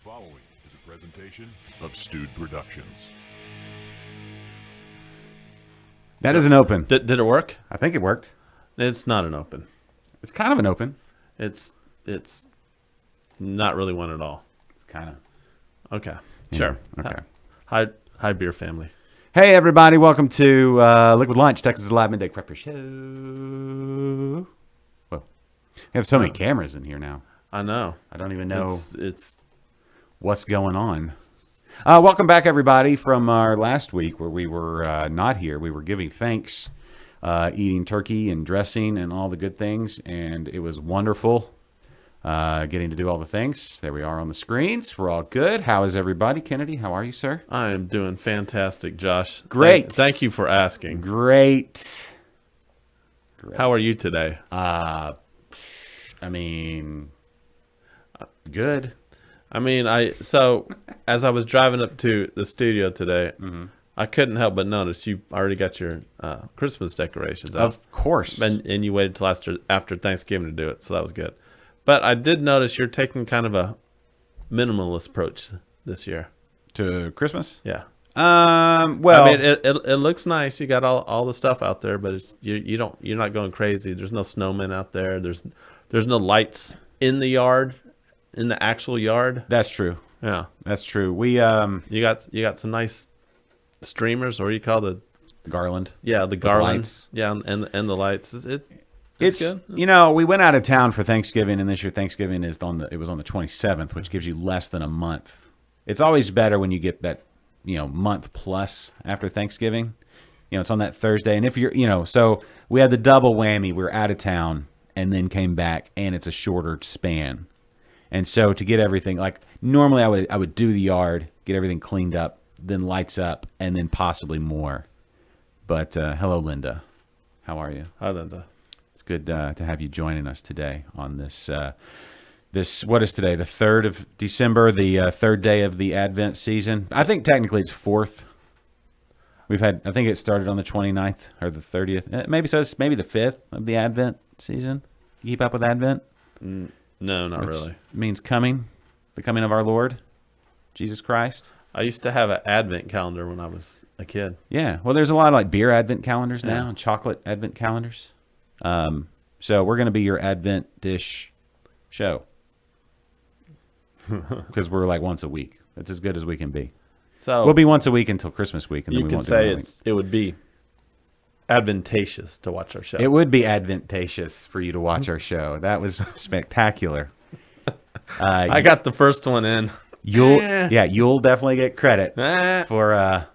following is a presentation of Stewed Productions. That is an open. Did it work? I think it worked. It's not an open. It's kind of an open. It's not really one at all. It's kind of. Okay, sure. Okay. Hi, beer family. Hey, everybody. Welcome to Liquid Lunch, Texas Live Midday Prepper Show. Whoa. We have so many cameras in here now. I know. I don't even know It's what's going on. Welcome back, everybody, from our last week where we were not here. We were giving thanks, eating turkey and dressing and all the good things, and it was wonderful getting to do all the things. There we are on the screens. We're all good. How is everybody? Kennedy, how are you, sir? I am doing fantastic, Josh. Great. Thank you for asking. Great. How are you today? I mean, good. I mean, as I was driving up to the studio today, I couldn't help but notice you already got your Christmas decorations out. Of course. And you waited till after Thanksgiving to do it, so that was good. But I did notice you're taking kind of a minimalist approach this year. To Christmas? Yeah. Well, I mean, it looks nice. You got all the stuff out there, but you're not going crazy. There's no snowmen out there. There's no lights in the yard, in the actual yard. that's true. Yeah. That's true. We You got some nice streamers, or what do you call the garland. the garland. lights. Yeah, and the lights. It's good. You know, we went out of town for Thanksgiving, and this year Thanksgiving was on the 27th, which gives you less than a month. It's always better when you get that, month plus after Thanksgiving. It's on that Thursday, and if you're, so we had the double whammy. We were out of town and then came back, and it's a shorter span. And so to get everything, like normally I would do the yard, get everything cleaned up, then lights up, and then possibly more. But hello, Linda. How are you? Hi, Linda. It's good to have you joining us today on this. What is today? The 3rd of December, the third day of the Advent season. I think technically it's 4th. I think it started on the 29th or the 30th. Maybe the 5th of the Advent season. You keep up with Advent? No, not really. Means coming, the coming of our Lord, Jesus Christ. I used to have an Advent calendar when I was a kid. Yeah. Well, there's a lot of like beer Advent calendars now Yeah. and chocolate Advent calendars. So we're going to be your Advent dish show because we're like once a week. That's as good as we can be. So We'll be once a week until Christmas week, and then you we could won't do say another week. it would be advantageous to watch our show. It would be advantageous for you to watch our show. That was spectacular. I got the first one in. You'll definitely get credit Eh. for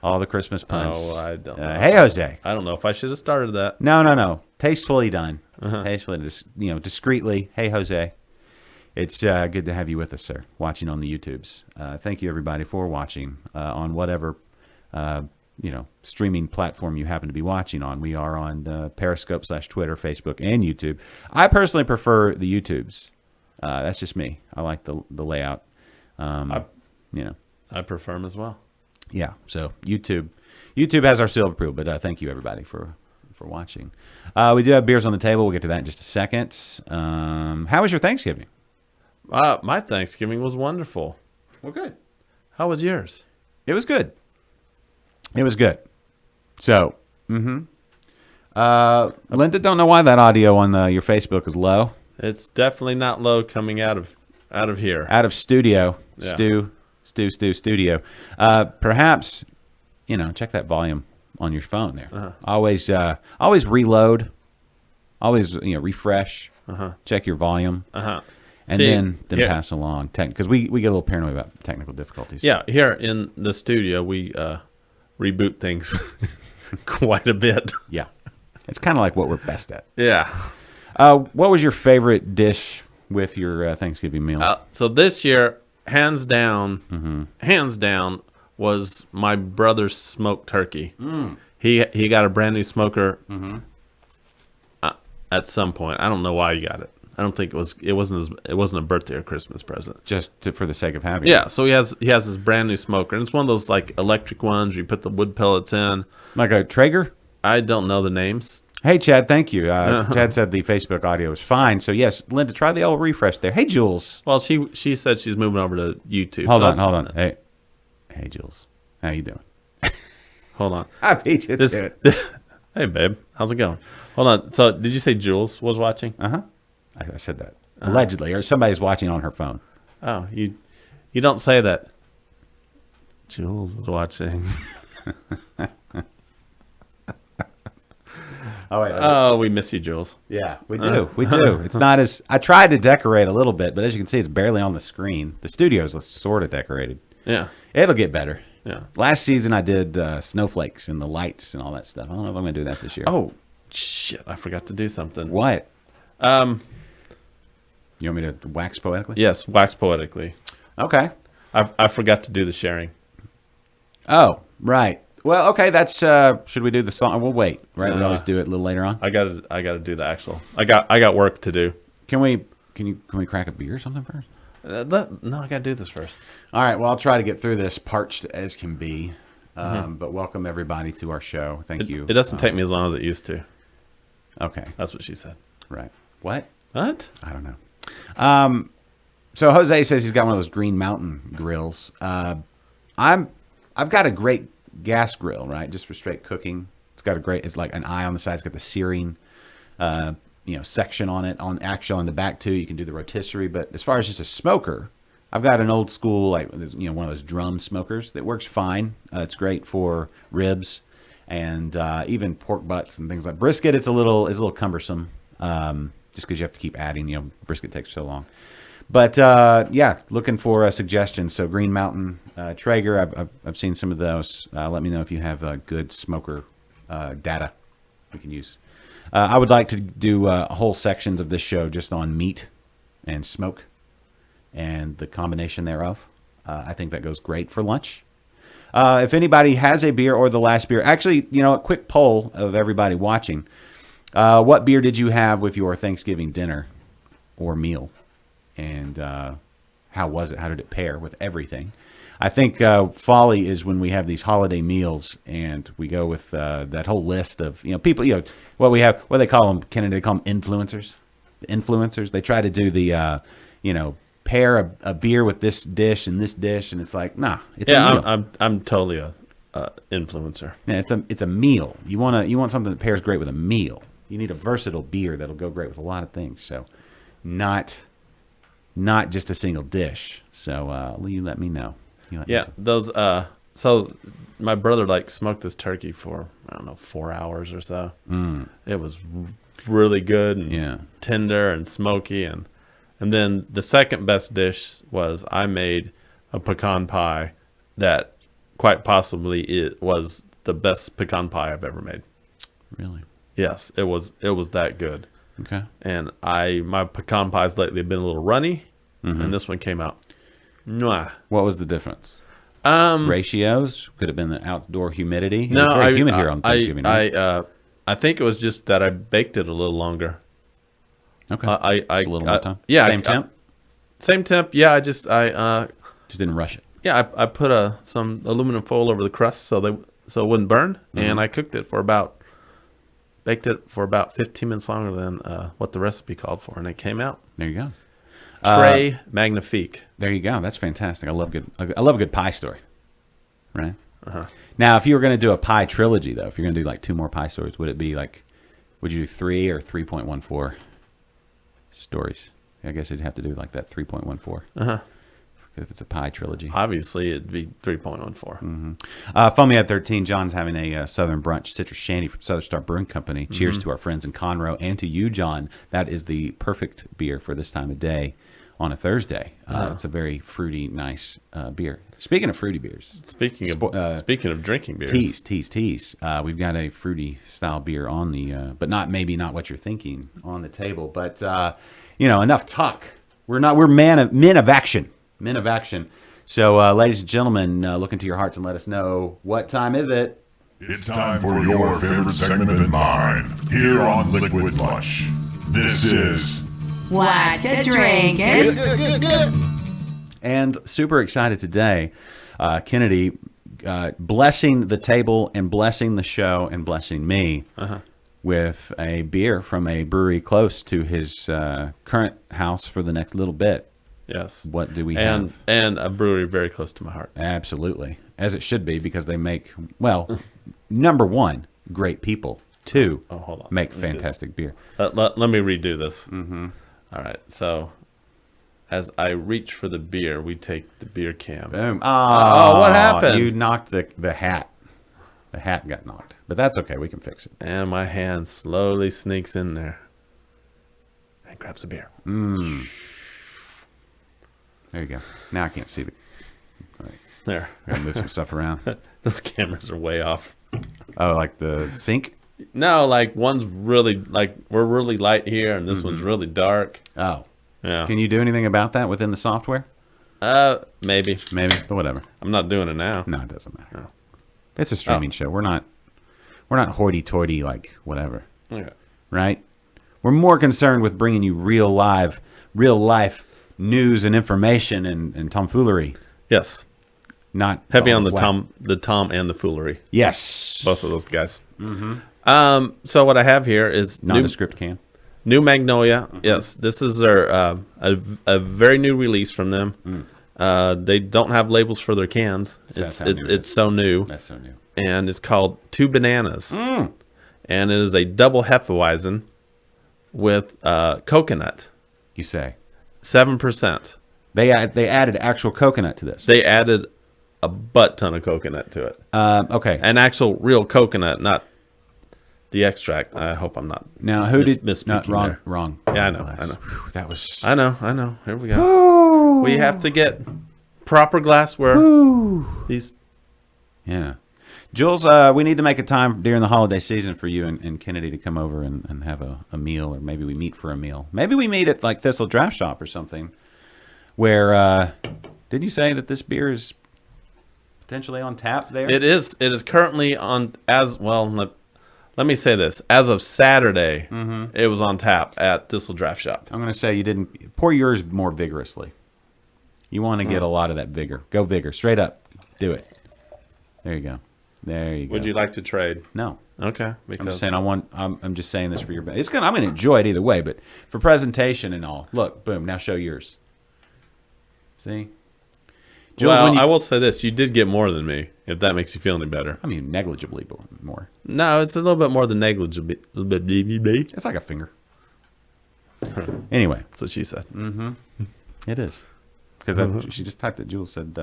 all the Christmas puns. Oh, I don't know. Hey, Jose. I don't know if I should have started that. No. Tastefully done. Tastefully, discreetly. Hey, Jose. It's good to have you with us, sir, watching on the YouTubes. Thank you, everybody, for watching on whatever, streaming platform you happen to be watching on. We are on Periscope / Twitter, Facebook, and YouTube. I personally prefer the YouTubes. That's just me. I like the layout. I prefer them as well. Yeah, so YouTube has our seal of approval, but thank you, everybody, for watching. We do have beers on the table. We'll get to that in just a second. How was your Thanksgiving? My Thanksgiving was wonderful. Well, good. How was yours? It was good. So, Linda, don't know why that audio on your Facebook is low. It's definitely not low coming out of here. Out of studio. Yeah. Studio. Perhaps, check that volume on your phone there. Always reload. Always, refresh. Check your volume. And then here, pass along. Because we get a little paranoid about technical difficulties. Yeah, here in the studio, we reboot things quite a bit. Yeah. It's kind of like what we're best at. Yeah. What was your favorite dish with your Thanksgiving meal? So this year, hands down, was my brother's smoked turkey. He got a brand new smoker at some point. I don't know why he got it. I don't think it wasn't a birthday or Christmas present. Just for the sake of having Yeah, it. so he has this brand new smoker, and it's one of those like electric ones where you put the wood pellets in. Like a Traeger? I don't know the names. Hey, Chad, thank you. Chad said the Facebook audio is fine. So, yes, Linda, try the old refresh there. Hey, Jules. Well, she said she's moving over to YouTube. Hold so on. Hey, Jules. How you doing? Hold on. I beat you This, to it. hey, babe. How's it going? Hold on. So, did you say Jules was watching? I said that. Allegedly, or somebody's watching on her phone. Oh, you don't say that. Jules is watching. Oh, wait. Oh, we miss you, Jules. Yeah, we do. We do. It's not as... I tried to decorate a little bit, but as you can see, it's barely on the screen. The studio's sort of decorated. Yeah. It'll get better. Yeah. Last season, I did snowflakes and the lights and all that stuff. I don't know if I'm going to do that this year. Oh, shit. I forgot to do something. What? Um. You want me to wax poetically? Yes, wax poetically. Okay. I forgot to do the sharing. Oh, right. Well, okay, that's... should we do the song? We'll wait, right? We always do it a little later on. I gotta do the actual. I got work to do. Can we crack a beer or something first? No, I gotta do this first. All right, well, I'll try to get through this parched as can be. But welcome everybody to our show. Thank you. It doesn't take me as long as it used to. Okay, That's what she said. right. What? What? I don't know. So Jose says he's got one of those Green Mountain grills. I've got a great gas grill, right? Just for straight cooking. It's like an eye on the side. It's got the searing, section on it. On the back too, you can do the rotisserie. But as far as just a smoker, I've got an old school, like, one of those drum smokers that works fine. It's great for ribs and even pork butts and things like brisket. It's a little cumbersome, just because you have to keep adding. Brisket takes so long. But looking for suggestions. So Green Mountain, Traeger. I've seen some of those. Let me know if you have good smoker data we can use. I would like to do whole sections of this show just on meat and smoke and the combination thereof. I think that goes great for lunch. If anybody has a beer or the last beer, actually, a quick poll of everybody watching. What beer did you have with your Thanksgiving dinner or meal? And how was it? How did it pair with everything? I think folly is when we have these holiday meals and we go with that whole list of people. What they call them, Kennedy. They call them influencers. The influencers. They try to do the pair a beer with this dish, and it's like, nah. It's a meal. I'm totally a influencer. Yeah, it's a meal. You want something that pairs great with a meal. You need a versatile beer that'll go great with a lot of things. So, not just a single dish. So you let me know. Those. So my brother smoked this turkey for 4 hours or so. It was really good and tender and smoky, and then the second best dish was I made a pecan pie that quite possibly it was the best pecan pie I've ever made. Really? Yes, it was that good. Okay. And my pecan pies lately have been a little runny, and this one came out. Mwah. What was the difference? Ratios? Could have been the outdoor humidity. No, it's very humid here on Thanksgiving. I think it was just that I baked it a little longer. Okay. Just a little more time. Yeah. Same temp. Same temp. Yeah. I just didn't rush it. Yeah. I put some aluminum foil over the crust so it wouldn't burn, and I baked it for about 15 minutes longer than what the recipe called for, and it came out. There you go. Très magnifique. There you go. That's fantastic. I love a good pie story. Right? Now, if you were going to do a pie trilogy, though, if you're going to do 2 more pie stories, would you do 3 or 3.14 stories? I guess you'd have to do that 3.14. If it's a pie trilogy. Obviously, it'd be 3.14. Foamy at 13, John's having a Southern Brunch Citrus Shandy from Southern Star Brewing Company. Cheers to our friends in Conroe and to you, John. That is the perfect beer for this time of day on a Thursday. It's a very fruity, nice beer. Speaking of fruity beers. Speaking of drinking beers. Tease. We've got a fruity style beer on the, but not what you're thinking, on the table. But, enough talk. We're men of action. Men of action. So, ladies and gentlemen, look into your hearts and let us know, what time is it? It's time for your favorite segment and mine, here on Liquid Lush. This is... What you drinking? And super excited today, Kennedy, blessing the table and blessing the show and blessing me with a beer from a brewery close to his current house for the next little bit. Yes. What do we have? And a brewery very close to my heart. Absolutely. As it should be, because they make, well, number one, great people. Two, hold on. make Let me fantastic beer. Let me redo this. Mm-hmm. All right. So, as I reach for the beer, we take the beer can. Boom. Oh, what happened? You knocked the hat. The hat got knocked. But that's okay. We can fix it. And my hand slowly sneaks in there and grabs a beer. There you go. Now I can't see the. All right. There. I gotta move some stuff around. Those cameras are way off. Oh, like the sink? No, like one's really, like, we're really light here, and this one's really dark. Oh. Yeah. Can you do anything about that within the software? Maybe. Maybe, but whatever. I'm not doing it now. No, it doesn't matter. It's a streaming show. We're not hoity-toity like whatever, Okay. right? We're more concerned with bringing you real life news and information and tomfoolery, Yes. not Heavy all on the flat. Tom and the foolery. Yes, Both of those guys. Mm-hmm. So what I have here is nondescript can. New Magnolia. Yes, this is their a very new release from them. They don't have labels for their cans. That's how new it It's so new, That's so new. and it's called Two Bananas, and it is a double Hefeweizen with coconut, You say 7%. they added actual coconut to this. They added a butt ton of coconut to it, Okay. an actual real coconut, not the extract. I hope I'm not. Now who did misspeaking wrong? there. Wrong. Yeah, I know, glass. I know. Whew, that was. I know. Here we go. We have to get proper glassware. These. Yeah. Jules, we need to make a time during the holiday season for you and Kennedy to come over and have a meal, or maybe we meet for a meal. Maybe we meet at like Thistle Draft Shop or something. Where did you say that this beer is potentially on tap there? It is. It is currently on as well. Let me say this: as of Saturday, it was on tap at Thistle Draft Shop. I'm going to say you didn't pour yours more vigorously. You want to get a lot of that vigor. Go vigor, straight up. Do it. There you go. There you go. Would you like to trade? No. Okay, I'm because just saying I'm just saying this for your. It's gonna. I'm gonna enjoy it either way, but for presentation and all. Look, boom. Now show yours. See. Jules, well, when you- I will say this: you did get more than me. If that makes you feel any better. I mean, negligibly more. No, it's a little bit more than negligible. It's like a finger. Anyway, That's what she said. it is. Because she just typed it. Jules said,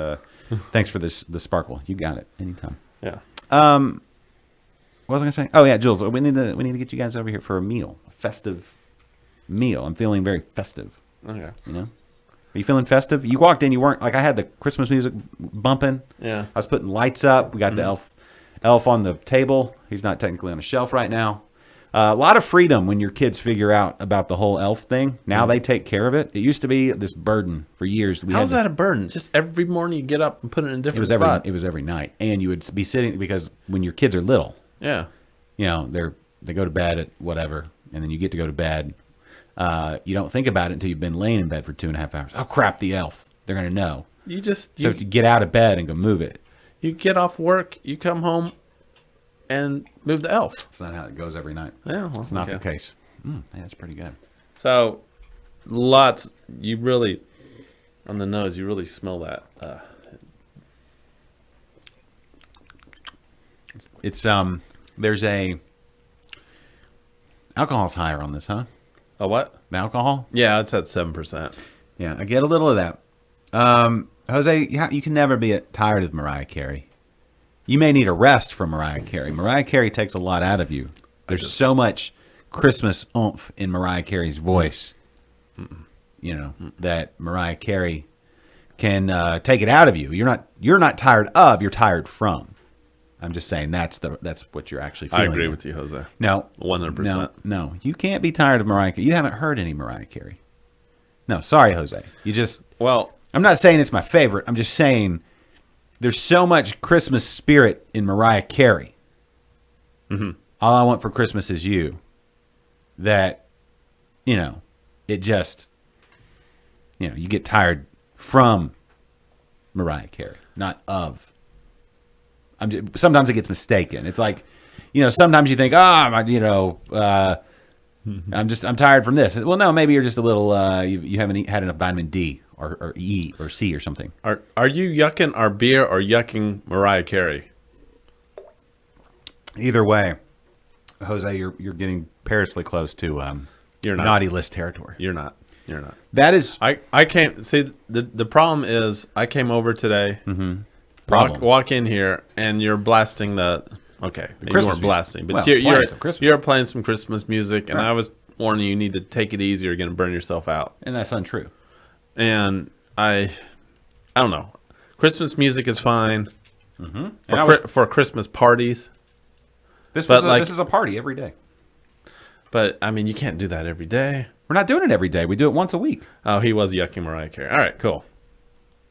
"Thanks for the sparkle. You got it anytime." Yeah. What was I gonna say? Oh yeah, Jules, we need to get you guys over here for a meal, a festive meal. I'm feeling very festive. Okay. You know, are you feeling festive? You walked in, you weren't like I had the Christmas music bumping. Yeah. I was putting lights up. We got the elf on the table. He's not technically on a shelf right now. A lot of freedom when your kids figure out about the whole elf thing. Now they take care of it. It used to be this burden for years. How's that a burden? Just every morning you get up and put it in a It different was spot. it was every night, and you would be sitting because when your kids are little, Yeah. you know, they go to bed at whatever, and then you get to go to bed. You don't think about it until you've been laying in bed for 2.5 hours. Oh crap, the elf! They're gonna know. You just So to get out of bed and go move it. you get off work, you come home, and move the elf. That's not how it goes every night. Yeah, well, It's not okay. the case. Yeah, that's pretty good. So, lots. You really, on the nose, you really smell that. It's there's a alcohol's higher on this, huh? A what? The alcohol. Yeah, it's at 7%. Yeah, I get a little of that. Jose, you can never be tired of Mariah Carey. You may need a rest from Mariah Carey. Mariah Carey takes a lot out of you. There's so much Christmas oomph in Mariah Carey's voice, you know, that Mariah Carey can take it out of you. You're not tired of. You're tired from. I'm just saying that's what you're actually I feeling. agree here. with you, Jose. No, 100%. No, you can't be tired of Mariah Carey. You haven't heard any Mariah Carey. No, sorry, Jose. You just. Well, I'm not saying it's my favorite. I'm just saying there's so much Christmas spirit in Mariah Carey. All I want for Christmas is you. That, you know, it just, you know, you get tired from Mariah Carey, not of. Sometimes it gets mistaken. It's like, sometimes you think, I'm tired from this. Well, no, maybe you're just a little, you haven't had enough vitamin D or E or C or something. Are you yucking our beer or yucking Mariah Carey? Either way, Jose, you're getting perilously close to You're not. naughty list territory. You're not. That is I came see the problem is I came over today. Problem. Walk in here and you're blasting the okay. You Christmas weren't blasting, but Well, you're playing some Christmas you're playing some Christmas music, and Right. I was warning you need to take it easy. Or you're going to burn yourself out. and that's untrue. And I don't know. Christmas music is fine And I was- for Christmas parties, This but this is a party every day. but I mean you can't do that every day. We're not doing it every day. We do it once a week. Oh, he was yucking Mariah Carey. All right, cool.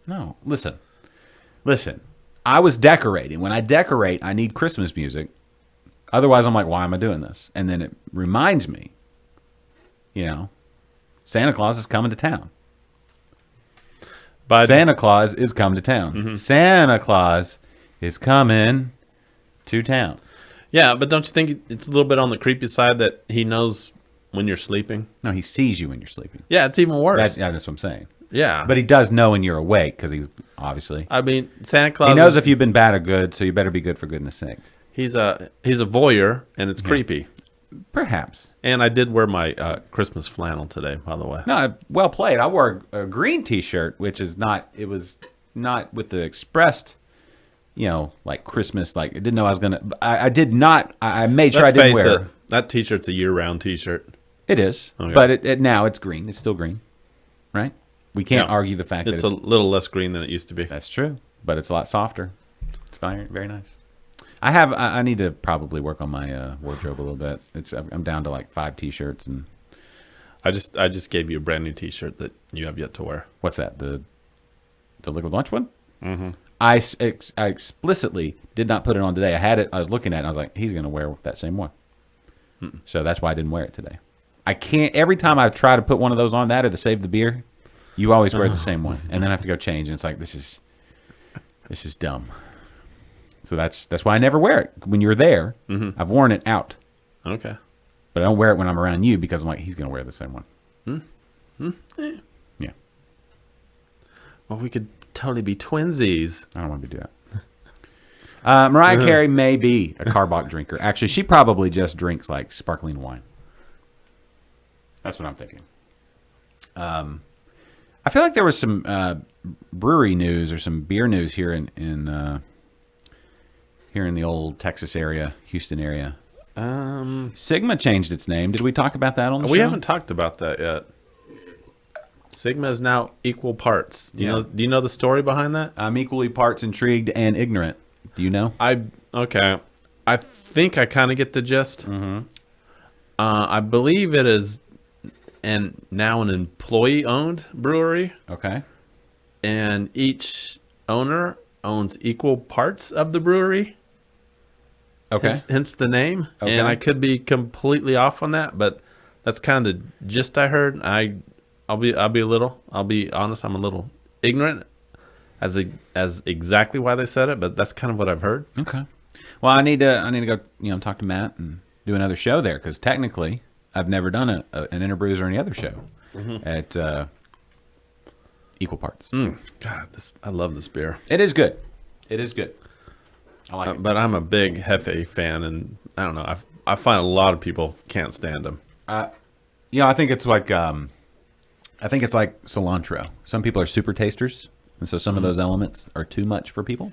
No, listen. I was decorating. When I decorate, I need Christmas music. Otherwise, I'm like, why am I doing this? And then it reminds me, Santa Claus is coming to town. But Santa Claus is coming to town. Santa Claus is coming to town. yeah, but don't you think it's a little bit on the creepy side that he knows when you're sleeping? No, he sees you when you're sleeping. Yeah, it's even worse. That's what I'm saying. Yeah, But he does know when you're awake because he obviously I mean Santa Claus. he knows if you've been bad or good, so you better be good for goodness sake. he's a voyeur, and it's creepy. Perhaps. And I did wear my Christmas flannel today, by the way. No, well played. I wore a green T-shirt, which is not. It was not with the expressed, like Christmas. Like I didn't know I was gonna. I did not. I made sure Let's I didn't face wear. it, that T-shirt's a year-round T-shirt. It is, Okay. but it now it's green. It's still green, right? We can't Yeah. argue the fact It's that a little less green than it used to be. that's true, but it's a lot softer. It's very, very nice. I need to probably work on my wardrobe a little bit. I'm down to like 5 T-shirts and I just gave you a brand new T-shirt that you have yet to wear. what's that? The Liquid Lunch one? Mm-hmm. I explicitly did not put it on today. I had it. I was looking at it. And I was like, he's going to wear that same one. So that's why I didn't wear it today. I can't. Every time I try to put one of those on, that or to save the beer, you always wear the same one, and then I have to go change. And it's like this is dumb. So that's why I never wear it when you're there. I've worn it out, Okay. but I don't wear it when I'm around you because I'm like he's going to wear the same one. Yeah, Well, we could totally be twinsies. I don't want to do that. Mariah Carey may be a Carbach drinker. Actually, she probably just drinks like sparkling wine. That's what I'm thinking. I feel like there was some brewery news or some beer news here in the old Texas area, Houston area. Sigma changed its name. Did we talk about that on the show? We haven't talked about that yet. Sigma is now equal parts. Do you know the story behind that? I'm equally parts intrigued and ignorant. Do you know? Okay. I think I kind of get the gist. Mm-hmm. I believe it is now an employee-owned brewery, Okay. and each owner owns equal parts of the brewery. Okay. Hence the name. Okay. And I could be completely off on that, but that's kind of the gist I heard. I'll be honest, I'm a little ignorant as exactly why they said it, but that's kind of what I've heard. Okay. Well, I need to go, talk to Matt and do another show there because technically I've never done an Interbrews or any other show at equal parts. God, I love this beer. It is good. It is good. I like it. But I'm a big Hefe fan, and I don't know. I find a lot of people can't stand them. I think it's like cilantro. Some people are super tasters, and so some of those elements are too much for people.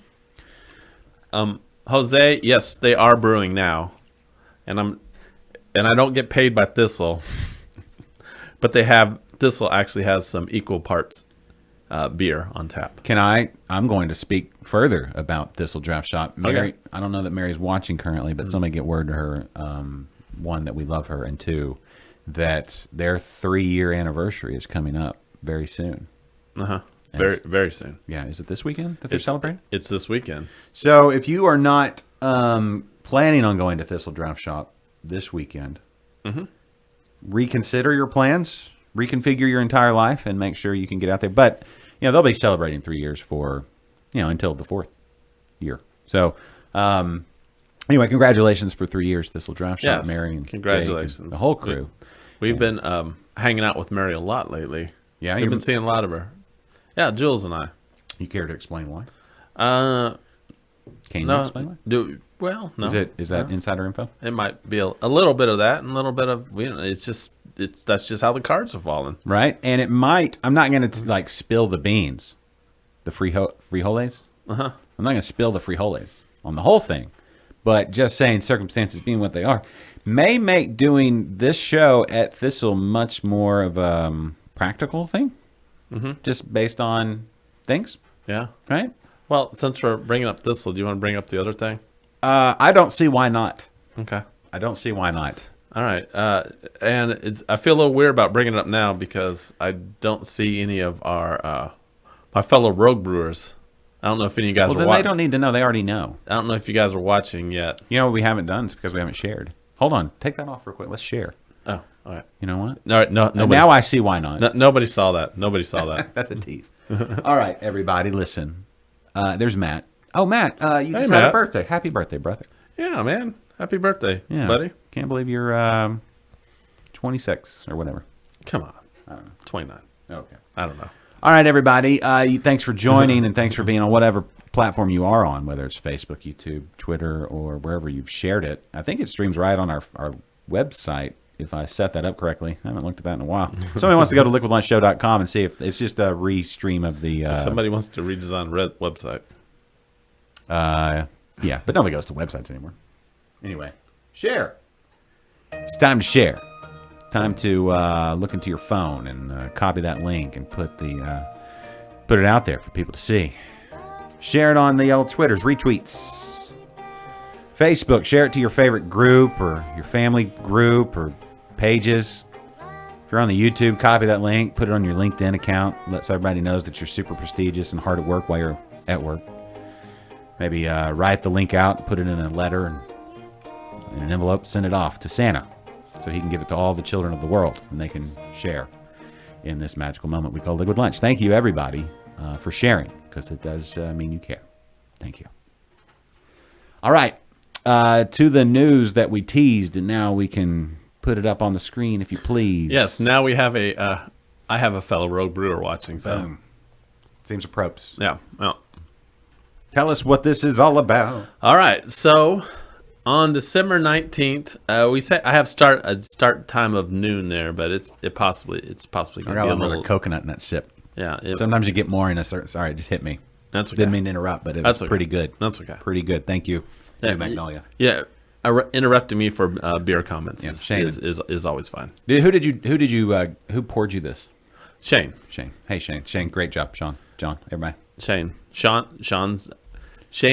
Jose, yes, they are brewing now, and I don't get paid by Thistle, but Thistle actually has some equal parts beer on tap. I'm going to speak further about Thistle Draft Shop. Mary, Okay. I don't know that Mary's watching currently, but somebody get word to her, one, that we love her, and two, that their 3-year anniversary is coming up very soon. Very, very soon. Yeah, is it this weekend that they're celebrating? It's this weekend. So if you are not planning on going to Thistle Draft Shop this weekend, reconsider your plans, reconfigure your entire life, and make sure you can get out there. But they'll be celebrating 3 years for until the 4th year. So Anyway, congratulations for 3 years, Thistle Draft Shop, Yes, Mary and congratulations. Jake and the whole crew. We've been hanging out with Mary a lot lately. Yeah, we've been seeing a lot of her. Yeah, Jules and I. You care to explain why? Can you No, explain why? no. Is that insider info? It might be a little bit of that and a little bit of that's just how the cards have fallen. Right, and it might. I'm not going to like spill the beans, the frijoles. I'm not going to spill the frijoles on the whole thing, but just saying circumstances being what they are may make doing this show at Thistle much more of a practical thing, just based on things. Yeah. Right. Well, since we're bringing up Thistle, do you want to bring up the other thing? I don't see why not. Okay. I don't see why not. All right. And I feel a little weird about bringing it up now because I don't see any of our my fellow Rogue Brewers. I don't know if any of you guys Well, are then watching. they don't need to know. They already know. I don't know if you guys are watching yet. You know what we haven't done? It's because we haven't shared. Hold on. Take that off real quick. Let's share. Oh, all right. You know what? All right. No, nobody, Now I see why not. nobody saw that. Nobody saw that. That's a tease. All right, everybody, listen. There's Matt. Oh, Matt, you just had Matt. a birthday. Happy birthday, brother. Yeah, man. Happy birthday, Yeah, buddy. Can't believe you're 26 or whatever. Come on. I don't know. 29. Okay. I don't know. All right, everybody. Thanks for joining and thanks for being on whatever platform you are on, whether it's Facebook, YouTube, Twitter, or wherever you've shared it. I think it streams right on our website, if I set that up correctly. I haven't looked at that in a while. Somebody wants to go to liquidlunchshow.com and see if it's just a restream of the... If somebody wants to redesign Red website. Yeah, but nobody goes to websites anymore. Anyway, share. It's time to share. Time to look into your phone and copy that link and put it out there for people to see. Share it on the old Twitters, retweets. Facebook, share it to your favorite group or your family group or pages. If you're on the YouTube, copy that link, put it on your LinkedIn account. Let everybody knows that you're super prestigious and hard at work while you're at work. Maybe write the link out, put it in a letter and in an envelope, send it off to Santa so he can give it to all the children of the world and they can share in this magical moment we call Liquid Lunch. Thank you, everybody, for sharing because it does mean you care. Thank you. All right. To the news that we teased, and now we can put it up on the screen if you please. Yes, now we have I have a fellow Rogue Brewer watching. So. Boom. Seems a props. Yeah. Well. Tell us what this is all about. All right. So on December 19th, we say I have a start time of noon there, but it's possibly I going to got be a a little little coconut in that sip. Yeah. Sometimes you get more in a certain... Sorry, it just hit me. That's okay. Didn't mean to interrupt, but it was That's okay. pretty good. That's okay. Pretty good. Thank you. Yeah, Thank you, Magnolia. Yeah. Interrupting me for beer comments Yeah, is Shane. is always fine. Dude, who poured you this? Shane. Hey, Shane. Shane, great job. John, everybody. Shane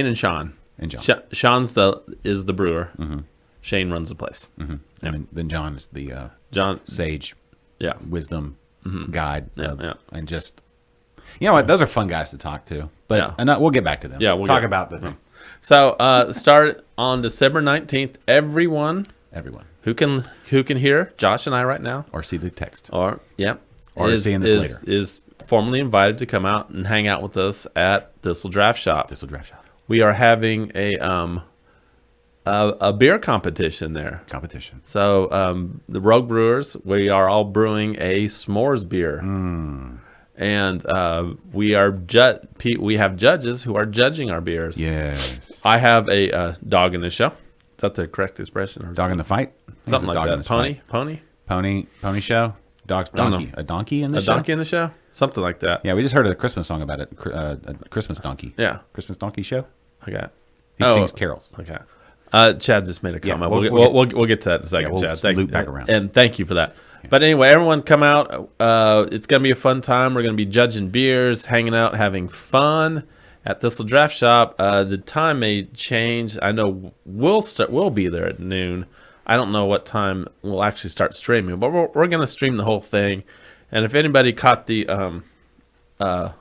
and Sean. And John. Sean's is the brewer. Mm-hmm. Shane runs the place. Mm-hmm. And then John is the John, sage, yeah, wisdom guide. Yeah. And just, you know what? Those are fun guys to talk to. But Yeah. and we'll get back to them. Yeah, we'll talk get- about the thing. So start on December 19th. Everyone Everyone. who can hear Josh and I right now, Or see the text. or seeing this later. is formally invited to come out and hang out with us at Thistle Draft Shop. Thistle Draft Shop. We are having a beer competition there. Competition. So the Rogue Brewers, we are all brewing a s'mores beer, and we have judges who are judging our beers. Yes. I have a dog in the show. Is that the correct expression? Or Dog in the fight? I think it's something a like dog in that. this Pony, fight. Pony show? Dog's don't donkey. know. A donkey in the a show? donkey in the show, something like that. Yeah, we just heard a Christmas song about it. A Christmas donkey. Yeah. Christmas donkey show? Okay. He sings carols. Okay. Chad just made a Yeah, comment. we'll we'll get to that in a second, we'll Chad. Thank loop back around. And thank you for that. But anyway, everyone come out. It's going to be a fun time. We're going to be judging beers, hanging out, having fun at Thistle Draft Shop. The time may change. I know we'll be there at noon. I don't know what time we'll actually start streaming, but we're going to stream the whole thing. And if anybody caught the what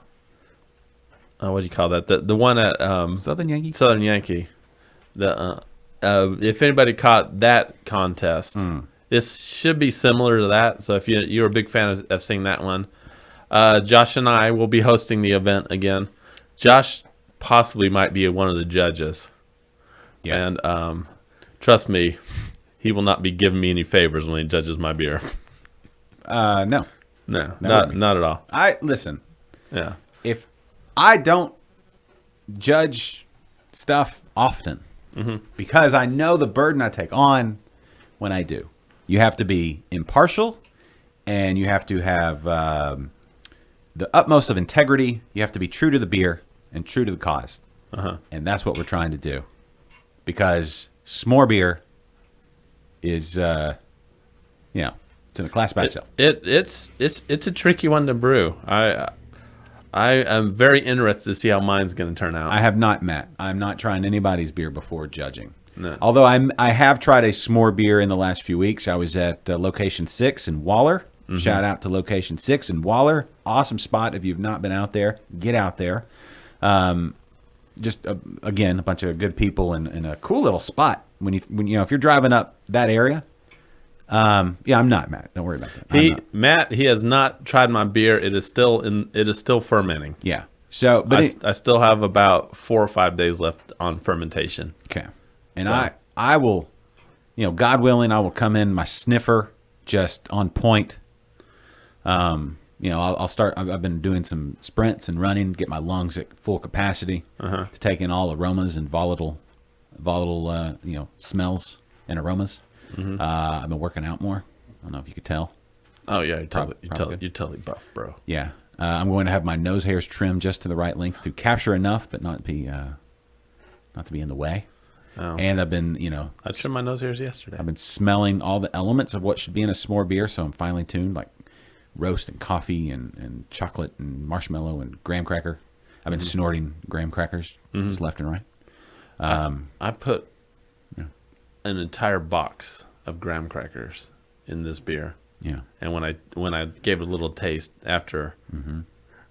do you call that? The one at Southern Yankee? Southern Yankee. If anybody caught that contest, this should be similar to that. So if you're a big fan of seeing that one, Josh and I will be hosting the event again. Josh possibly might be one of the judges, Yeah. And trust me, he will not be giving me any favors when he judges my beer. No. No, Never. not at all. Listen. Yeah. If I don't judge stuff often, because I know the burden I take on when I do. You have to be impartial, and you have to have the utmost of integrity. You have to be true to the beer and true to the cause. And that's what we're trying to do. Because s'more beer is, it's in a class by itself. It's a tricky one to brew. I am very interested to see how mine's going to turn out. I have not met. I'm not trying anybody's beer before judging. No. Although I have tried a s'more beer in the last few weeks. I was at Location 6 in Waller. Shout out to Location 6 in Waller. Awesome spot. If you've not been out there, get out there. Just again, a bunch of good people and a cool little spot. When if you're driving up that area. I'm not Matt. Don't worry about that. Matt, he has not tried my beer. It is still fermenting. Yeah. So, but I still have about 4 or 5 days left on fermentation. Okay. And So- I will, God willing, I will come in my sniffer just on point. I'll start. I've been doing some sprints and running, get my lungs at full capacity to take in all aromas and volatile, smells and aromas. I've been working out more. I don't know if you could tell. Oh yeah, Probably you're totally buff, bro. Yeah. I'm going to have my nose hairs trimmed just to the right length to capture enough, but not to be in the way. Oh. And I've been, I trimmed my nose hairs yesterday. I've been smelling all the elements of what should be in a s'more beer, so I'm finely tuned, like roast and coffee and chocolate and marshmallow and graham cracker. I've been snorting graham crackers just left and right. I put an entire box of graham crackers in this beer. Yeah. And when I gave it a little taste after,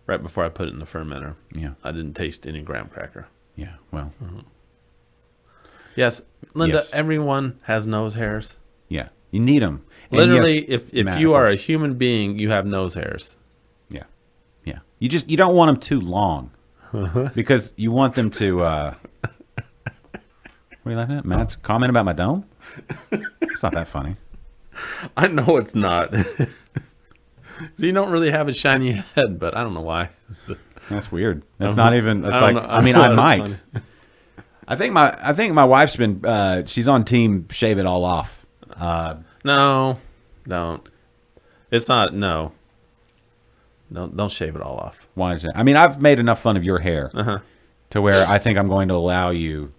right before I put it in the fermenter, Yeah. I didn't taste any graham cracker. Yeah. Well, Yes, Linda, Yes. everyone has nose hairs. yeah. You need them. Literally, if Matt, you of are a course. human being, you have nose hairs. Yeah. Yeah. You don't want them too long because you want them to, what are you laughing at? Matt's comment about my dome? It's not that funny. I know it's not. So you don't really have a shiny head, but I don't know why. That's weird. That's not even. That's I don't like. know. I mean, That's I might. funny. I think my wife's been. She's on team shave it all off. No, don't. It's not. No. Don't shave it all off. Why is that? I mean, I've made enough fun of your hair to where I think I'm going to allow you.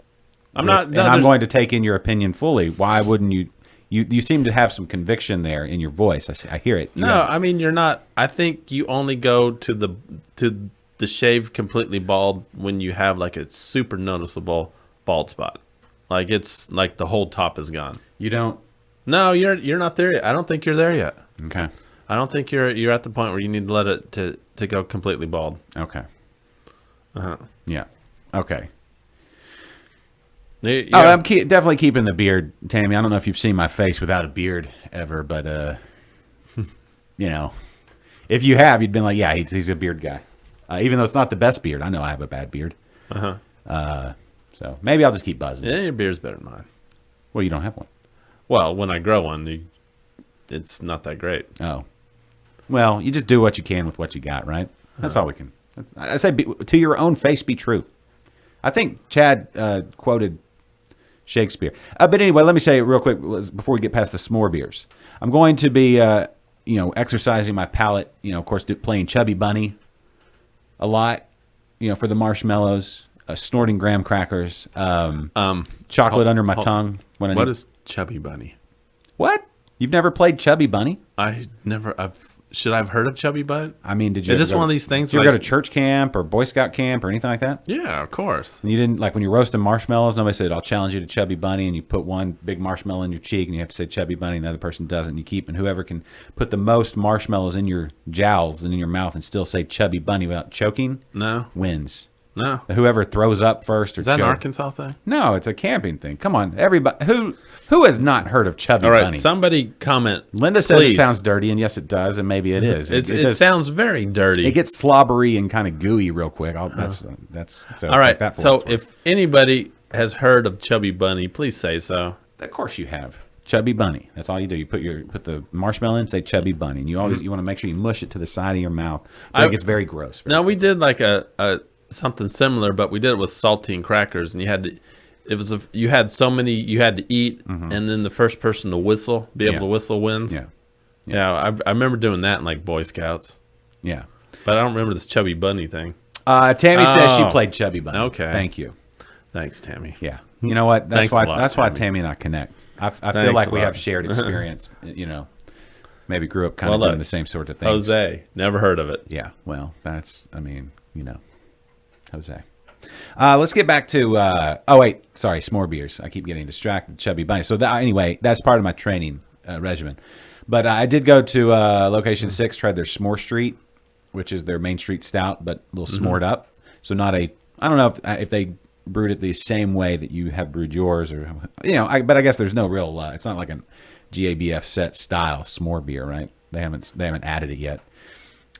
I'm not. and No, I'm there's- going to take in your opinion fully. Why wouldn't you? You seem to have some conviction there in your voice. I hear it. You No, know. I mean you're not. I think you only go to the shave completely bald when you have like a super noticeable bald spot. Like it's like the whole top is gone. You don't. No, you're not there yet. I don't think you're there yet. Okay. I don't think you're at the point where you need to let it to go completely bald. Okay. Uh-huh. Yeah. Okay. You're- Oh, I'm definitely keeping the beard, Tammy. I don't know if you've seen my face without a beard ever, but if you have, you'd been like, yeah, he's a beard guy. Even though it's not the best beard, I know I have a bad beard. So maybe I'll just keep buzzing. yeah, your beard's better than mine. Well, you don't have one. Well, when I grow one, it's not that great. Oh, well, you just do what you can with what you got, right? That's all we can. I say, to your own face, be true. I think Chad quoted Shakespeare. But anyway, let me say real quick before we get past the s'more beers. I'm going to be, exercising my palate. Of course, playing Chubby Bunny a lot. For the marshmallows, snorting graham crackers, chocolate under my tongue. What is Chubby Bunny? What? You've never played Chubby Bunny? Should I have heard of Chubby Bunny? I mean, did you? Is ever this go one of to- these things Did you ever go like- to church camp or Boy Scout camp or anything like that? Yeah, of course. And you didn't, like when you're roasting marshmallows, nobody said, I'll challenge you to Chubby Bunny, and you put one big marshmallow in your cheek and you have to say Chubby Bunny and the other person doesn't. And you keep, and whoever can put the most marshmallows in your jowls and in your mouth and still say Chubby Bunny without choking No, wins. no. Whoever throws up first or Is that an choke- Arkansas thing? No, it's a camping thing. Come on, everybody. Who has not heard of Chubby All right, Bunny? somebody comment. Linda says please. it sounds dirty, and yes, it does, and maybe it is. It does- sounds very dirty. It gets slobbery and kind of gooey real quick. That's so All right. take that for So what it's worth. if anybody has heard of Chubby Bunny, please say so. Of course you have. Chubby Bunny. That's all you do. You put the marshmallow in, say Chubby Bunny, and you want to make sure you mush it to the side of your mouth. But it gets very gross. No, we did like a something similar, but we did it with saltine crackers, and you had to. You had so many you had to eat, and then the first person to whistle, able to whistle wins. Yeah. I remember doing that in like Boy Scouts, Yeah. but I don't remember this Chubby Bunny thing. Tammy says she played Chubby Bunny. Okay. Thank you. Thanks, Tammy. Yeah. You know what? That's Thanks a why. lot, That's why Tammy. Tammy and I connect. I feel Thanks like a we lot. have shared experience. Maybe grew up kind of Well, doing look, the same sort of things. Jose, never heard of it. Yeah. Well, that's. Jose. Let's get back to. Sorry, s'more beers. I keep getting distracted. Chubby Bunny. So anyway, that's part of my training regimen. But I did go to Location 6. Tried their S'more Street, which is their Main Street Stout, but a little s'mored up. So not a. I don't know if they brewed it the same way that you have brewed yours, or but I guess there's no real. It's not like a GABF set style s'more beer, right? They haven't added it yet.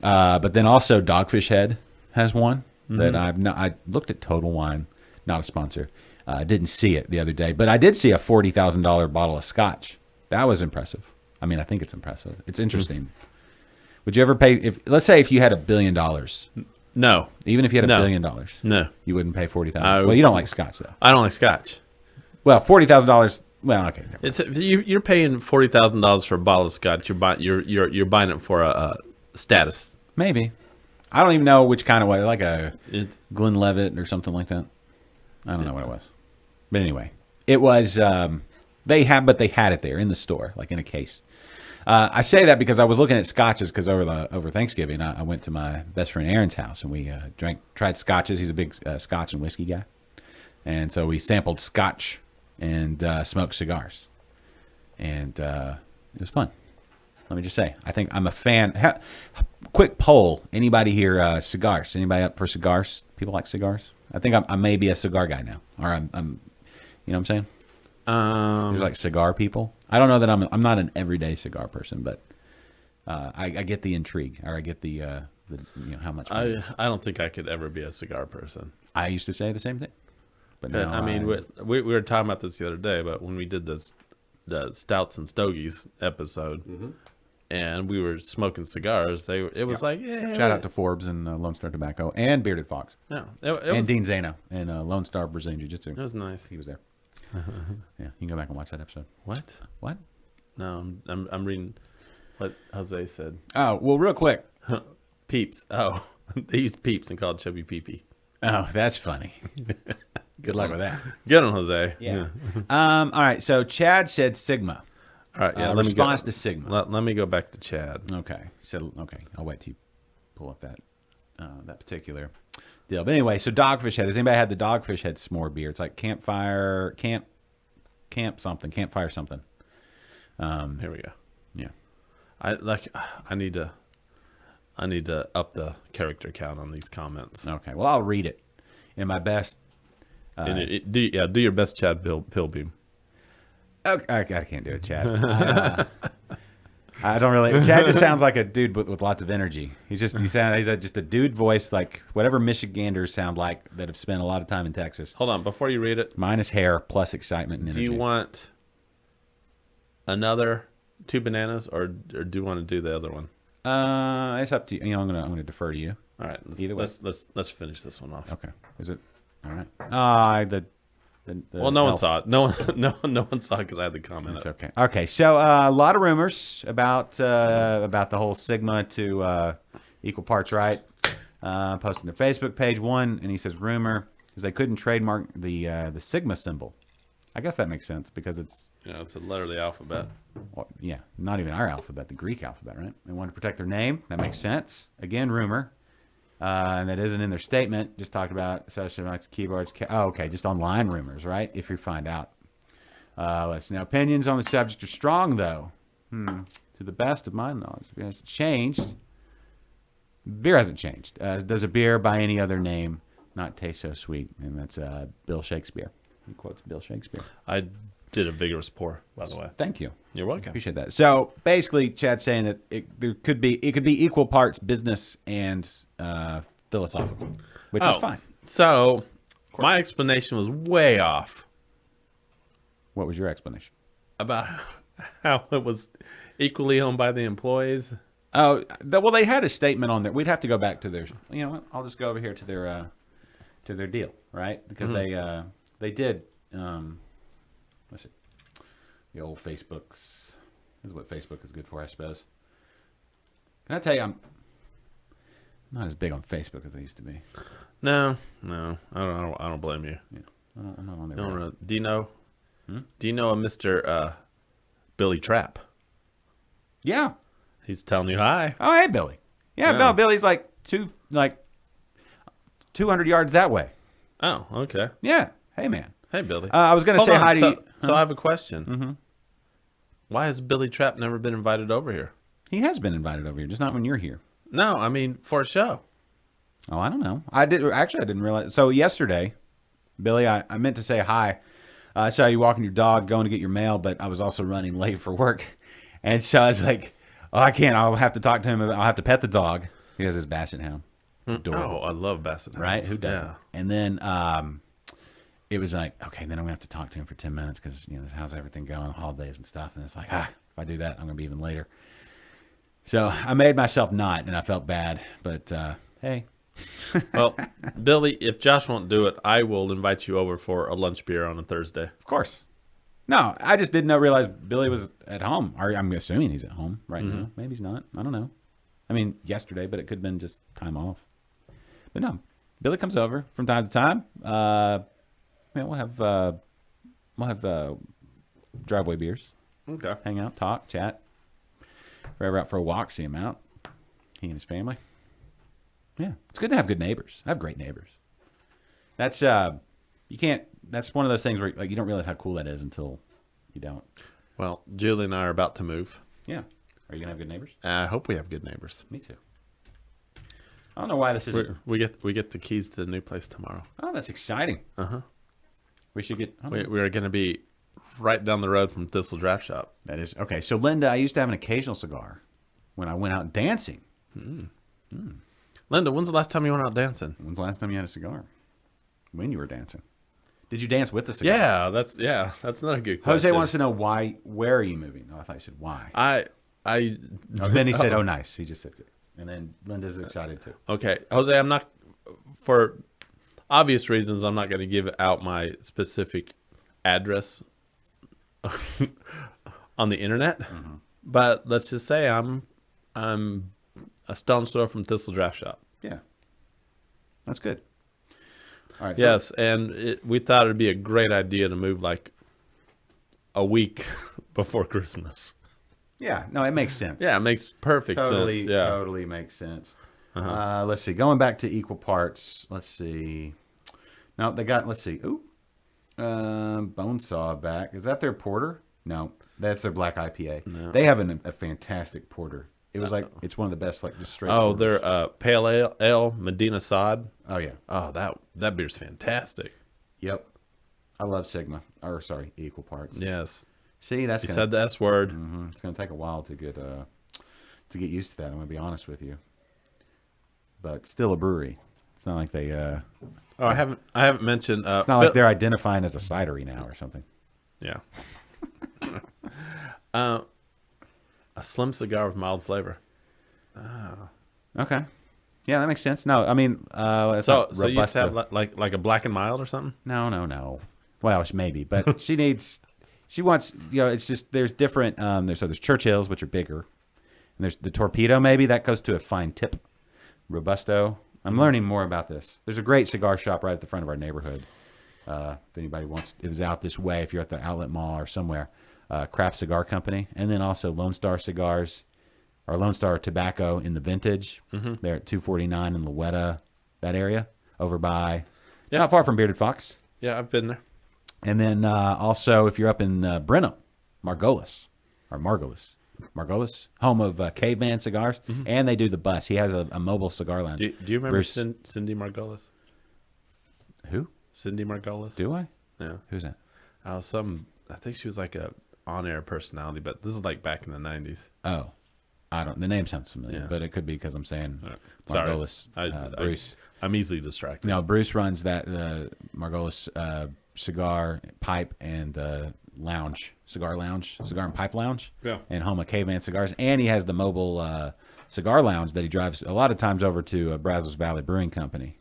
But then also Dogfish Head has one that I looked at Total Wine, not a sponsor. I didn't see it the other day, but I did see a $40,000 bottle of scotch. That was impressive. I mean, I think it's impressive. It's interesting. Would you ever pay let's say if you had $1 billion, No, even if you had No. $1 billion, no, you wouldn't pay $40,000. Well, you don't like scotch though. I don't like Scotch. Well, $40,000. Well, okay. never mind. It's you're paying $40,000 for a bottle of Scotch. You're buying it for a status. Maybe. I don't even know which kind of way. Like a It, Glenlivet or something like that. I don't know what it was. But anyway, it was. They had it there in the store, like in a case. I say that because I was looking at scotches because over Thanksgiving I went to my best friend Aaron's house and we tried scotches. He's a big scotch and whiskey guy, and so we sampled scotch and smoked cigars, and it was fun. Let me just say, I think I'm a fan. Quick poll: anybody here cigars? Anybody up for cigars? People like cigars? I think I may be a cigar guy now, or I'm you know what I'm saying? There's like cigar people. I don't know that I'm not an everyday cigar person, but I get the intrigue, or I get the how much. I don't think I could ever be a cigar person. I used to say the same thing, but But, now I mean, we were talking about this the other day, but when we did the Stouts and Stogies episode, and we were smoking cigars, it was like, yeah. shout out to Forbes and Lone Star Tobacco and Bearded Fox No, it and was, Dean Zano and Lone Star Brazilian Jiu Jitsu. it was nice. He was there. Yeah, you can go back and watch that episode. What? What? No, I'm reading what Jose said. Oh well, real quick. Peeps. Oh, they used Peeps and called Chubby Peepee. Oh, that's funny. Good luck with that. Good on Jose. Yeah. All right. So Chad said Sigma. All right. Yeah. Let me Response go. to Sigma. Let me go back to Chad. Okay. So I'll wait till you pull up that particular deal. But anyway, so Dogfish Head. Has anybody had the Dogfish Head s'more beer? It's like campfire something. Here we go. Yeah. I need to up the character count on these comments. Okay. Well, I'll read it in my best. And do your best, Chad Pilbeam. Okay, I can't do it, Chad. I don't really. Chad just sounds like a dude with lots of energy. He's just just a dude voice, like whatever Michiganders sound like that have spent a lot of time in Texas. Hold on, before you read it, Minus hair plus excitement and do energy. you want another 2 bananas, or do you want to do the other one? It's up to you. I'm gonna defer to you. All right, Either way. let's finish this one off. Okay. Is it all right? The Well, no one health. saw it. No one saw it because I had the comment. It's up. okay. Okay, so a lot of rumors about the whole Sigma to equal parts right. Posting their Facebook page one, and he says rumor is they couldn't trademark the Sigma symbol. I guess that makes sense because it's It's a letter of the alphabet. not even our alphabet, the Greek alphabet, right? They want to protect their name. That makes sense. Again, rumor. And that isn't in their statement. Just talked about social keyboards. Okay, just online rumors, right? If you find out. Let's see. Now, opinions on the subject are strong, though. To the best of my knowledge, it hasn't changed. Beer hasn't changed. Does a beer by any other name not taste so sweet? And that's Bill Shakespeare. He quotes Bill Shakespeare. I did a vigorous pour, by the way. Thank you. You're welcome. Appreciate that. So basically, Chad's saying that it could be equal parts business and philosophical, which is fine. So My explanation was way off What was your explanation? about how it was equally owned by the employees. Oh, well, they had a statement on there. We'd have to go back to their. You know what? I'll just go over here to their deal, right? Because they did. Let's see, the old Facebooks. This is what Facebook is good for, I suppose. Can I tell you, I'm not as big on Facebook as I used to be. No, I don't blame you. Yeah, I'm not on there. No, right. no. Do you know a Mr. Billy Trapp? Yeah. He's telling you hi. Oh, hey, Billy. Yeah, Yeah. no, Billy's like 200 yards that way. Oh, okay. Yeah. Hey, man. Hey, Billy. I was going to Hold say on. hi to so, you. So I have a question. Mm-hmm. Why has Billy Trapp never been invited over here? He has been invited over here, just not when you're here. No, I mean for a show. Oh, I don't know. I didn't realize. So yesterday, Billy, I meant to say hi. I saw you walking your dog, going to get your mail, but I was also running late for work, and so I was like, "Oh, I can't. I'll have to talk to him. I'll have to pet the dog. He has his Basset Hound. Adorable. Oh, I love Basset Hounds. Right? Who doesn't? Yeah. And then it was like, okay, then I'm gonna have to talk to him for 10 minutes because how's everything going, holidays and stuff. And it's like, if I do that, I'm gonna be even later. So I made myself not, and I felt bad. But hey, Well, Billy, if Josh won't do it, I will invite you over for a lunch beer on a Thursday. of course. No, I just didn't realize Billy was at home. Or I'm assuming he's at home right now. Maybe he's not. I don't know. I mean, yesterday, but it could have been just time off. But no, Billy comes over from time to time. We'll have driveway beers, Okay. hang out, talk, chat. If we're ever out for a walk, see him out. He and his family. Yeah, it's good to have good neighbors. I have great neighbors. That's you can't. That's one of those things where like you don't realize how cool that is until you don't. Well, Julie and I are about to move. Yeah. Are you gonna have good neighbors? I hope we have good neighbors. Me too. I don't know why this is. We get the keys to the new place tomorrow. Oh, that's exciting. Uh-huh. We should get. We are going to be right down the road from Thistle Draft Shop. That is okay. So Linda, I used to have an occasional cigar when I went out dancing. Linda, when's the last time you went out dancing? When's the last time you had a cigar? When you were dancing? Did you dance with the cigar? Yeah, that's not a good question. Jose wants to know why. Where are you moving? Oh, I thought you said why. I Then he said, "Oh, nice." He just said it, and then Linda's excited too. Okay, Jose, I'm not, for obvious reasons, I'm not going to give out my specific address on the internet. But let's just say I'm a stone's throw from Thistle Draft Shop. Yeah, that's good. All right. Yes, and we thought it'd be a great idea to move like a week before Christmas. Yeah. No, it makes sense. Yeah, it makes perfect sense. Yeah. Totally makes sense. Let's see. Going back to equal parts. Let's see. No, they got. Let's see. Ooh, Bonesaw back. Is that their porter? No, that's their black IPA. No. They have a fantastic porter. It was like it's one of the best, like just straight. Oh, porters. they're pale ale Medina Sod. Oh yeah. Oh, that beer's fantastic. Yep. I love Sigma. Or sorry, equal parts. Yes. See, that's You gonna, said the S word. It's going to take a while to get used to that. I'm going to be honest with you. But still a brewery. It's not like they. Oh, I haven't mentioned. It's not like they're identifying as a cidery now or something. Yeah. A slim cigar with mild flavor. Okay. Yeah, that makes sense. No, I mean, it's So not you used to Robusta. have like a black and mild or something? No. Well, maybe, but she wants, it's just, there's different, there's Churchills, which are bigger, and there's the Torpedo, maybe, that goes to a fine tip. Robusto. I'm learning more about this. There's a great cigar shop right at the front of our neighborhood. If anybody is out this way, if you're at the outlet mall or somewhere, Craft Cigar Company, and then also Lone Star Cigars, or Lone Star Tobacco in the Vintage. They're at 249 in Lowetta, that area, over by, not far from Bearded Fox. Yeah, I've been there. And then also, if you're up in Brenham, Margolis, home of Caveman Cigars, and they do the bus. He has a mobile cigar lounge. Do you remember Bruce- Cindy Margolis? Who? Cindy Margolis? Do I? Yeah. Who's that? I think she was like a on-air personality, but this is like back in the 90s. Oh, I don't. The name sounds familiar, Yeah. but it could be because I'm saying Sorry. Margolis. I Bruce. I'm easily distracted. No, Bruce runs that Margolis cigar pipe and cigar and pipe lounge. Yeah. And Homa Caveman cigars, and he has the mobile cigar lounge that he drives a lot of times over to Brazos Valley Brewing Company.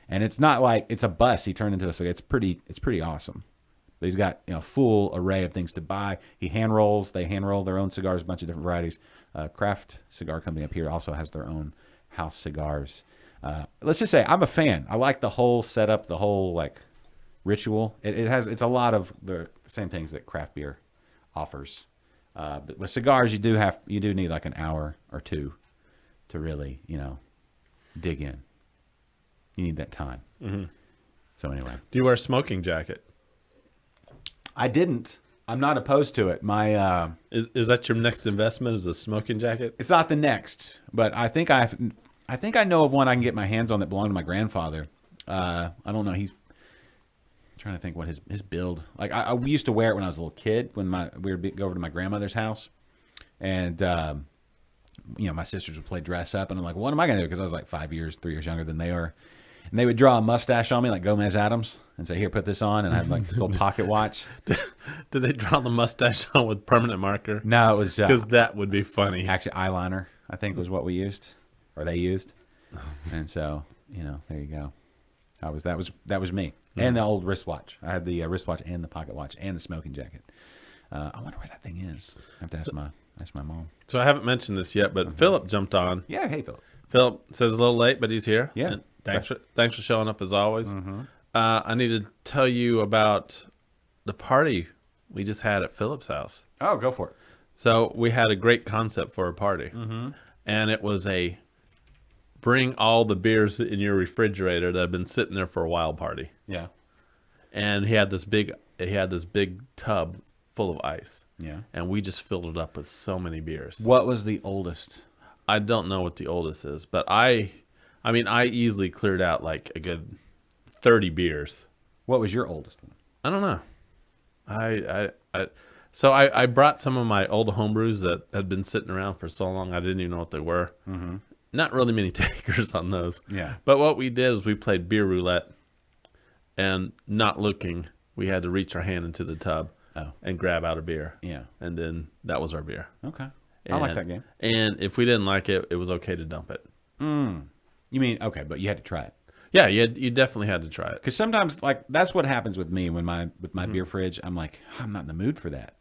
And it's not like it's a bus he turned into a cigar. It's pretty awesome. But he's got full array of things to buy. He hand rolls. They hand roll their own cigars, a bunch of different varieties. Craft Cigar Company up here also has their own house cigars. Let's just say I'm a fan. I like the whole setup, the whole like ritual. It's a lot of the same things that craft beer offers. But with cigars, you do need like an hour or two to really dig in. You need that time. Mm-hmm. So anyway, Do you wear a smoking jacket? I didn't. I'm not opposed to it. My Is that your next investment? Is a smoking jacket? it's not the next, but I think I know of one I can get my hands on that belonged to my grandfather. I don't know. He's I'm trying to think what his build. Like I used to wear it when I was a little kid when we would go over to my grandmother's house, and my sisters would play dress up, and I'm like, what am I gonna do? Because I was like 3 years younger than they are. And they would draw a mustache on me like Gomez Adams and say, here, put this on. And I had like this little pocket watch. Did they draw the mustache on with permanent marker? No, it was Because that would be funny. actually eyeliner, I think was what we used or they used. And so, there you go. That was me. And the old wristwatch. I had the wristwatch and the pocket watch and the smoking jacket. I wonder where that thing is. I have to ask my mom. So I haven't mentioned this yet, but Philip jumped on. Yeah, hey, Philip. Philip says a little late, but he's here. Yeah. And thanks for showing up as always. Mm-hmm. I need to tell you about the party we just had at Philip's house. Oh, go for it. So we had a great concept for a party, and it was a bring all the beers in your refrigerator that have been sitting there for a while party. Yeah. And he had this big tub full of ice. Yeah. And we just filled it up with so many beers. What was the oldest? I don't know what the oldest is, but I easily cleared out like a good 30 beers. What was your oldest one? I don't know. So I brought some of my old homebrews that had been sitting around for so long I didn't even know what they were. Mm-hmm. Not really many takers on those. Yeah. But what we did is we played beer roulette, and not looking, we had to reach our hand into the tub and grab out a beer. Yeah. And then that was our beer. Okay. I like that game. And if we didn't like it, it was okay to dump it. You mean, okay, but you had to try it. Yeah, you definitely had to try it. Because sometimes, like, that's what happens with me with my beer fridge. I'm like, I'm not in the mood for that.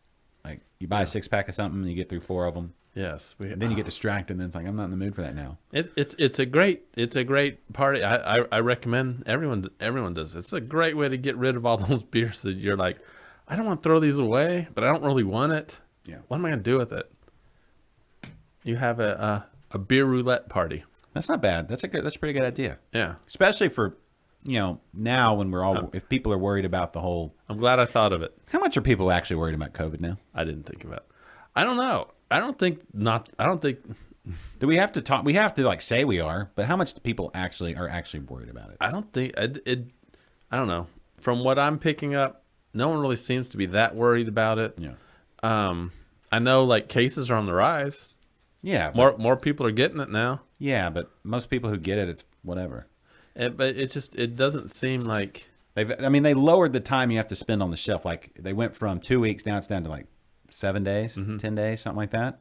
Like, you buy a 6-pack of something, and you get through 4 of them. Yes, And then you get distracted, and then it's like, I'm not in the mood for that now. It's a great party. I recommend everyone does. It's a great way to get rid of all those beers that you're like, I don't want to throw these away, but I don't really want it. Yeah. What am I gonna do with it? You have a beer roulette party. That's not bad. That's a pretty good idea. Yeah. Especially for, now when we're all, if people are worried about the whole. I'm glad I thought of it. How much are people actually worried about COVID now? I didn't think about it. I don't know. I don't think. Do we have to talk? We have to like say we are, but how much people are actually worried about it? I don't think it. I don't know. From what I'm picking up, no one really seems to be that worried about it. Yeah. I know like cases are on the rise. Yeah. More people are getting it now. Yeah, but most people who get it, it's whatever. But it doesn't seem like They lowered the time you have to spend on the shelf. Like they went from 2 weeks down to like 7 days, 10 days, something like that.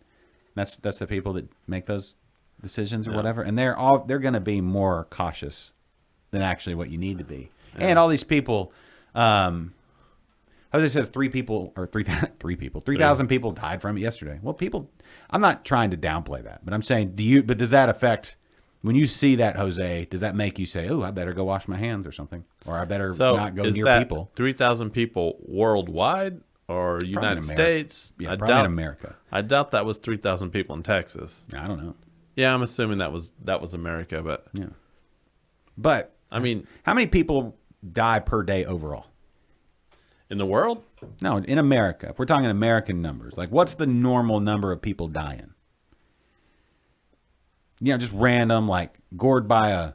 That's the people that make those decisions or whatever, and they're going to be more cautious than actually what you need to be. Yeah. And all these people, Jose says 3,000 people died from it yesterday. Well, I'm not trying to downplay that, but I'm saying, but does that affect, when you see that, Jose, does that make you say, oh, I better go wash my hands or something? Or I better not go near people? 3,000 people worldwide or United States? Yeah, probably in America. I doubt that was 3,000 people in Texas. I don't know. Yeah, I'm assuming that was America, but yeah. But I mean, how many people die per day overall? In the world? No, in America. If we're talking American numbers, like what's the normal number of people dying? Just random, like gored by a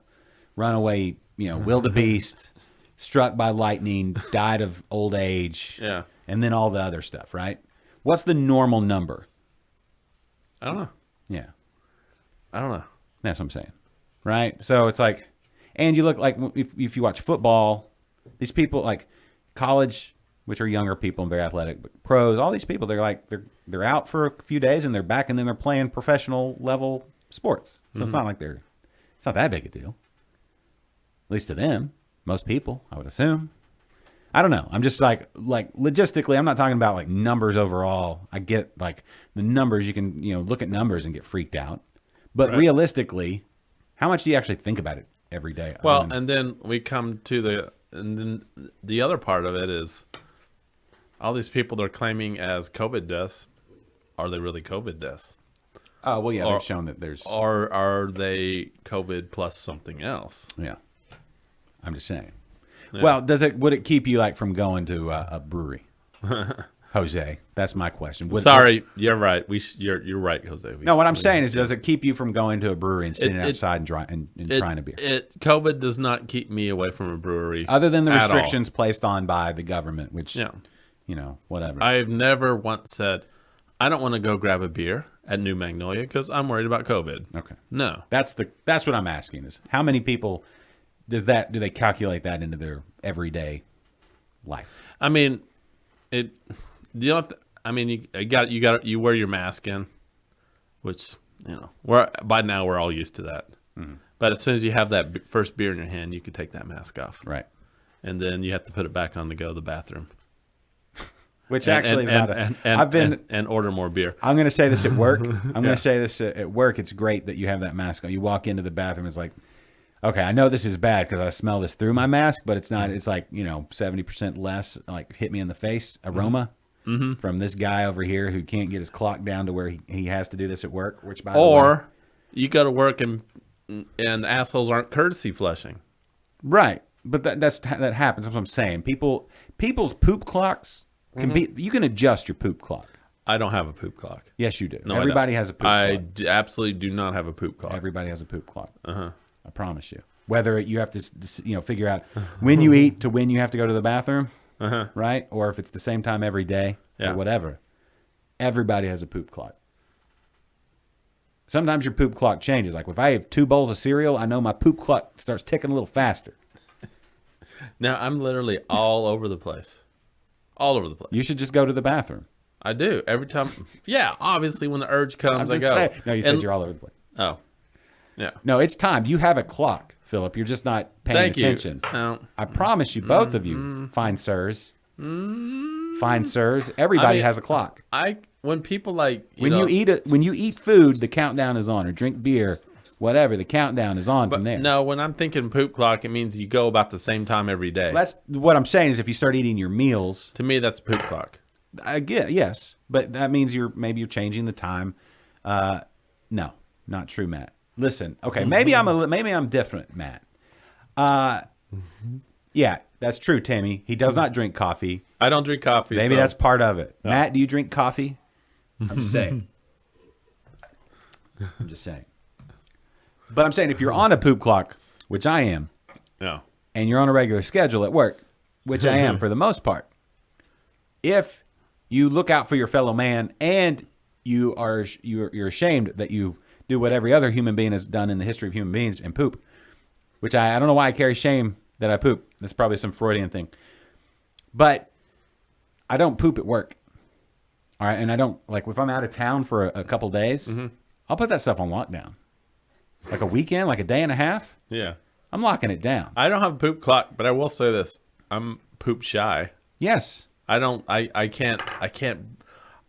runaway, wildebeest, struck by lightning, died of old age, yeah, and then all the other stuff, right? What's the normal number? I don't know. Yeah. I don't know. That's what I'm saying. Right? So it's like, And you look like if you watch football, these people like college, which are younger people and very athletic, but pros, all these people, they're out for a few days and they're back and then they're playing professional level sports. So it's not like it's not that big a deal. At least to them, most people, I would assume. I don't know. I'm just like logistically, I'm not talking about like numbers overall. I get like the numbers, you can, look at numbers and get freaked out. But realistically, how much do you actually think about it every day? Well, and then we come to the other part of it is all these people they're claiming as COVID deaths. Are they really COVID deaths? Oh, well, yeah, they've shown that there's... Or are they COVID plus something else? Yeah. I'm just saying. Yeah. Well, would it keep you like from going to a brewery? Jose, that's my question. Sorry, you're right. You're right, Jose. No, what I'm saying is, does it keep you from going to a brewery and sitting outside and trying a beer? COVID does not keep me away from a brewery. Other than the restrictions placed on by the government, which, whatever. I've never once said, I don't want to go grab a beer at New Magnolia because I'm worried about COVID. Okay. No. That's what I'm asking is how many people do they calculate that into their everyday life? I mean, you wear your mask in, which, by now we're all used to that. Mm-hmm. But as soon as you have that first beer in your hand, you can take that mask off. Right. And then you have to put it back on to go to the bathroom. Which actually is not and order more beer. I'm going to say this at work. I'm going to say this at work. It's great that you have that mask on. You walk into the bathroom, it's like, okay, I know this is bad because I smell this through my mask, but it's not. It's like 70% less. Like hit me in the face aroma from this guy over here who can't get his clock down to where he has to do this at work. Which by the way, you go to work and the assholes aren't courtesy flushing. Right, but that happens. That's what I'm saying. People's poop clocks. You can adjust your poop clock. I don't have a poop clock. Yes, you do. No, everybody has a poop clock. I absolutely do not have a poop clock. Everybody has a poop clock. I promise you. Whether you have to figure out when you eat to when you have to go to the bathroom, right? Or if it's the same time every day or whatever. Everybody has a poop clock. Sometimes your poop clock changes. Like if I have 2 bowls of cereal, I know my poop clock starts ticking a little faster. Now I'm literally all over the place. All over the place. You should just go to the bathroom. I do. Every time. Yeah, obviously when the urge comes, I go. No, you said you're all over the place. Oh. Yeah. No, it's time. You have a clock, Philip. You're just not paying attention. No. I promise you, both of you, fine sirs. Fine sirs. Everybody has a clock. When people when you eat food, the countdown is on, or drink beer, whatever, the countdown is on from there. No, when I'm thinking poop clock, it means you go about the same time every day. That's what I'm saying is if you start eating your meals. To me, that's poop clock. I get, yes, but that means maybe you're changing the time. No, not true, Matt. Listen, okay, maybe I'm different, Matt. Yeah, that's true, Timmy. He does not drink coffee. I don't drink coffee. Maybe that's part of it. No. Matt, do you drink coffee? I'm just saying. But I'm saying if you're on a poop clock, which I am, and you're on a regular schedule at work, which I am for the most part, if you look out for your fellow man and you're ashamed that you do what every other human being has done in the history of human beings and poop, which I don't know why I carry shame that I poop. That's probably some Freudian thing. But I don't poop at work. All right, and I don't, like if I'm out of town for a couple days, I'll put that stuff on lockdown. Like a weekend, like a day and a half. Yeah. I'm locking it down. I don't have a poop clock, but I will say this. I'm poop shy. Yes. I can't.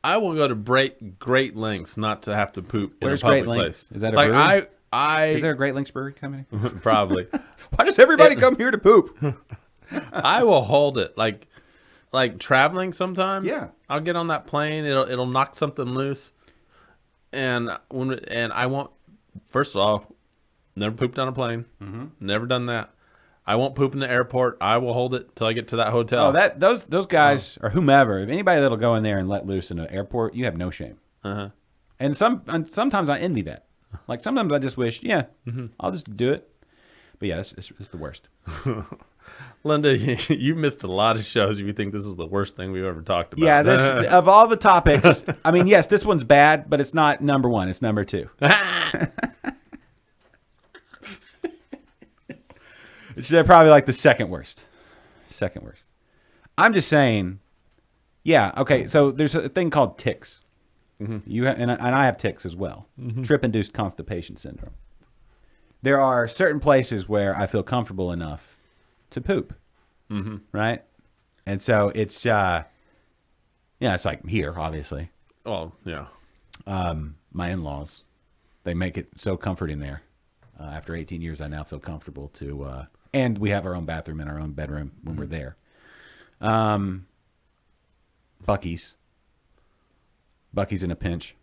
I will go to great lengths not to have to poop in a public place. Is that a brewery? Is there a Great Links Brewery coming? Probably. Why does everybody come here to poop? I will hold it. Like traveling sometimes. Yeah. I'll get on that plane. It'll knock something loose. And I won't. First of all, never pooped on a plane. Never done that. I won't poop in the airport. I will hold it till I get to that hotel. Oh, those guys or whomever, if anybody that'll go in there and let loose in an airport, you have no shame. And sometimes I envy that. Like sometimes I just wish, I'll just do it. But yeah, it's the worst. Linda, you missed a lot of shows if you think this is the worst thing we've ever talked about. Yeah, of all the topics, I mean, yes, this one's bad, but it's not number 1. It's number 2. It's probably like the second worst. Second worst. I'm just saying, yeah, okay, so there's a thing called tics. You and I have tics as well. Trip-induced constipation syndrome. There are certain places where I feel comfortable enough to poop, right? And so it's, it's like here, obviously. Oh, yeah. My in-laws, they make it so comforting there. After 18 years, I now feel comfortable to, and we have our own bathroom and our own bedroom when we're there. Buc-ee's in a pinch.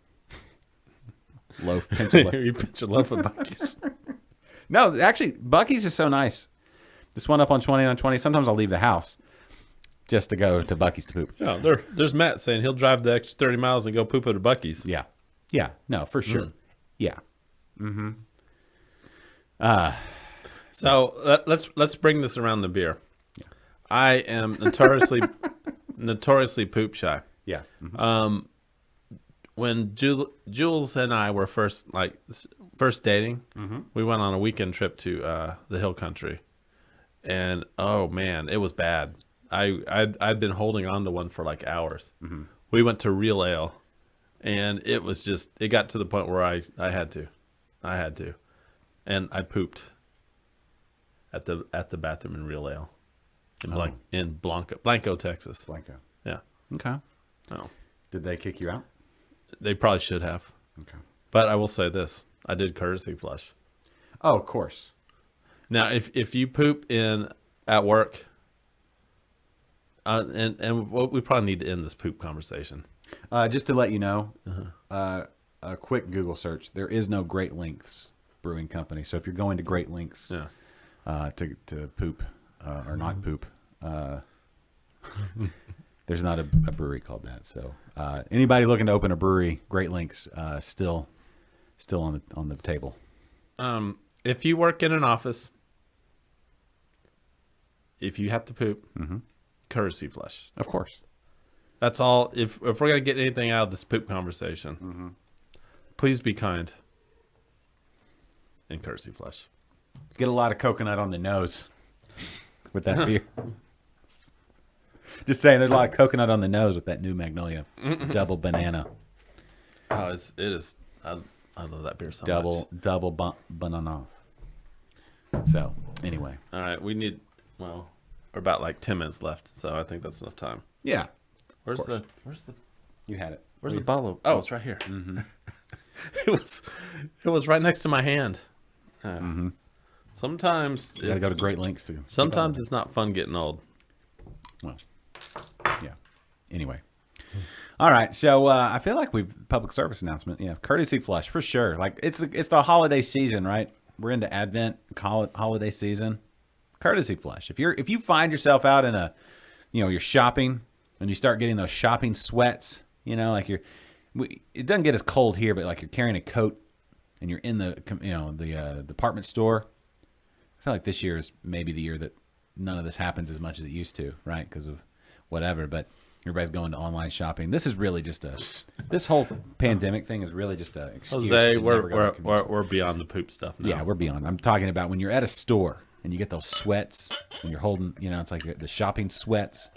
Pinch of loaf. You pinch a loaf of Buc-ee's. No, actually, Buc-ee's is so nice. This one up on 20. Sometimes I'll leave the house just to go to Buc-ee's to poop. No, there's Matt saying he'll drive the extra 30 miles and go poop at a Buc-ee's. Yeah. Yeah. No, for sure. Yeah. So let's bring this around the beer. Yeah. I am notoriously poop shy. Yeah. When Jules and I were first dating, we went on a weekend trip to the Hill Country, and oh man, it was bad. I'd been holding on to one for like hours. We went to Real Ale, and it got to the point where I had to, and I pooped at the bathroom in Real Ale, in Blanco, Texas. Blanco. Yeah. Okay. Oh. Did they kick you out? They probably should have. Okay. But I will say this: I did courtesy flush. Oh, of course. Now, if you poop at work, and we probably need to end this poop conversation. Just to let you know, a quick Google search. There is no Great Lengths Brewing Company. So if you're going to Great Lengths to poop or not poop, there's not a brewery called that. So anybody looking to open a brewery, Great Lengths still on the table. If you work in an office, if you have to poop, courtesy flush. Of course. That's all. If we're gonna get anything out of this poop conversation, please be kind and courtesy flush. Get a lot of coconut on the nose with that beer. Just saying, there's a lot of coconut on the nose with that new Magnolia double banana. Oh, it is. I love that beer so much. Double banana. So anyway, all right, we're about like 10 minutes left, so I think that's enough time. Yeah. Where's the You had it. Where's the bottle? Oh, it's right here. It was right next to my hand. Sometimes You gotta go to great lengths to. Sometimes it's not fun getting old. Well, yeah. Anyway. All right. So I feel like we've public service announcement. Yeah, courtesy flush for sure. Like it's the holiday season, right? We're into Advent, holiday season. Courtesy flush. If you find yourself out in you're shopping and you start getting those shopping sweats, like it doesn't get as cold here, but like you're carrying a coat and you're in the department store. I feel like this year is maybe the year that none of this happens as much as it used to, right? Because of whatever, but everybody's going to online shopping. This is really just this whole pandemic thing is really just a excuse. Jose, we're beyond the poop stuff now. Yeah, we're beyond. I'm talking about when you're at a store and you get those sweats and you're holding, it's like the shopping sweats,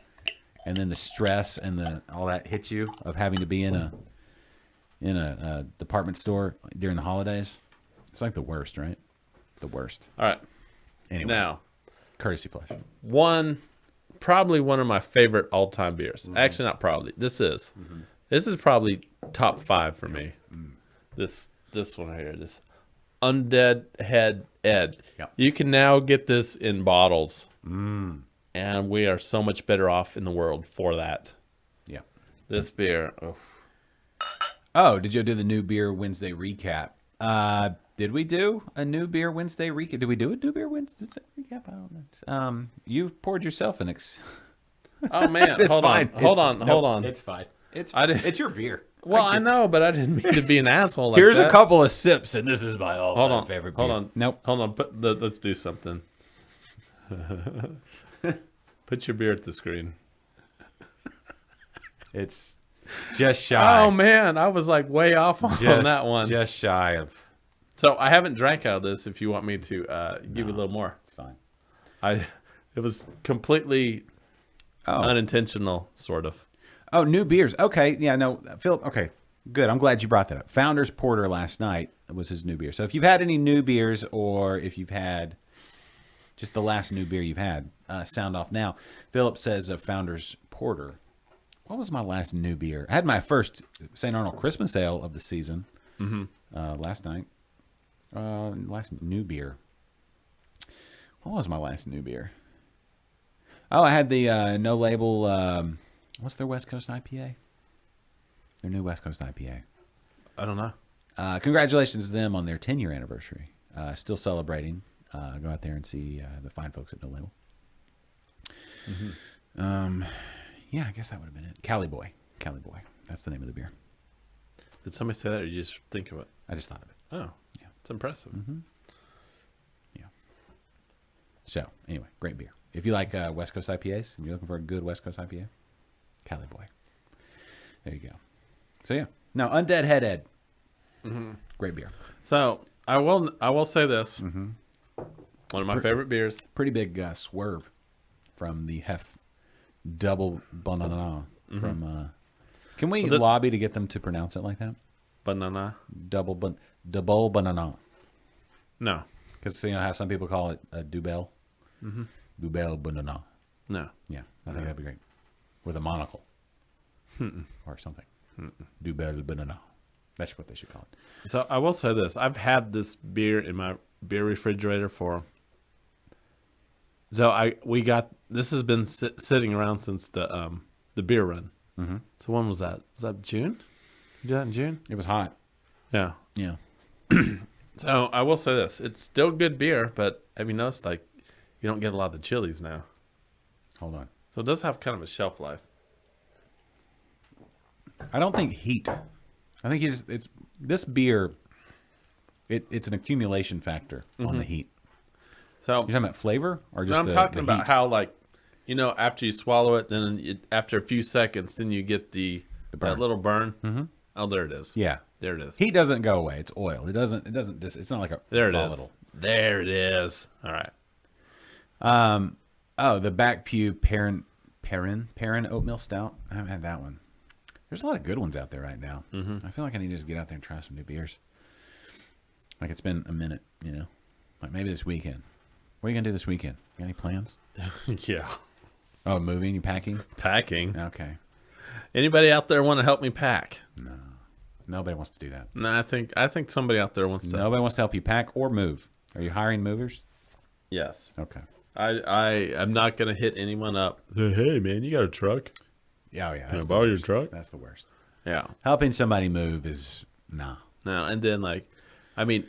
and then the stress and all that hits you of having to be in a department store during the holidays. It's like the worst, right? The worst. All right. Anyway, now, courtesy flush. Probably one of my favorite all-time beers. Actually, not probably. This is probably top 5 for me. This one right here, this Undead Head Ed. Yep. You can now get this in bottles, and we are so much better off in the world for that. Yeah. This beer. Oh, did you do the New Beer Wednesday recap? Did we do a New Beer Wednesday recap? Did we do a New Beer Wednesday recap? I don't know. You've poured yourself an Oh man, It's hold fine. on. Hold on. It's fine. It's your beer. Well, I know, but I didn't mean to be an asshole. Like Here's that. a couple of sips, and this is my all-time favorite beer. Hold on. Nope. Hold on. Let's do something. Put your beer at the screen. It's just shy. Oh man, I was like way off on that one. Just shy of. So I haven't drank out of this. If you want me to give you a little more, It's fine. It was completely Oh. unintentional, sort of. Oh, new beers. Okay. Yeah, no, Philip. Okay. Good. I'm glad you brought that up. Founders Porter last night was his new beer. So if you've had any new beers or if you've had just the last new beer you've had, sound off now. Philip says of Founders Porter. What was my last new beer? I had my first St. Arnold Christmas Ale of the season last night. Last new beer. What was my last new beer? Oh, I had the No Label. What's their West Coast IPA? Their new West Coast IPA. I don't know. Congratulations to them on their 10-year anniversary. Still celebrating. Go out there and see the fine folks at No Label. Yeah, I guess that would have been it. Cali Boy. Cali Boy. That's the name of the beer. Did somebody say that, or you just think of it? I just thought of it. Oh, Yeah. it's impressive. Yeah. So, anyway, great beer. If you like West Coast IPAs and you're looking for a good West Coast IPA, Cali Boy. There you go. So, yeah. Now, Undead Headhead. Great beer. So I will say this. One of my favorite beers. Pretty big swerve from the Hef Double Banana from. Can we lobby to get them to pronounce it like that? Banana. Double Banana. No. Because you know how some people call it a Dubel. Dubel Banana. No. Yeah, I think that'd be great with a monocle or something. Dubel Banana. That's what they should call it. So I will say this. I've had this beer in my beer refrigerator for. So this has been sitting around since the beer run. So when was that? Was that June? You did that in June? It was hot. Yeah. Yeah. So I will say this. It's still good beer, but have you noticed like you don't get a lot of the chilies now? Hold on. So it does have kind of a shelf life. I don't think heat. I think it's this beer. It's an accumulation factor on the heat. So You're talking about flavor or just I'm the, talking the about heat? how like, after you swallow it, then after a few seconds, then you get that burn. little burn. Oh, there it is. Yeah. There it is. Heat doesn't go away. It's oil. It doesn't. It's not like a There it is. volatile. There it is. All right. Oh, the Back Pew Perrin Oatmeal Stout. I haven't had that one. There's a lot of good ones out there right now. I feel like I need to just get out there and try some new beers. Like it's been a minute, Like maybe this weekend. What are you gonna do this weekend? Got any plans? Yeah. Oh, moving? You packing? Packing. Okay. Anybody out there want to help me pack? Nobody wants to do that. No, I think somebody out there wants to. Nobody wants to help you pack or move. Are you hiring movers? Yes. Okay. I'm not gonna hit anyone up. Hey man, you got a truck? Yeah, oh yeah. Can I that's borrow the your worst. truck? That's the worst. Yeah. Helping somebody move is nah. No, and then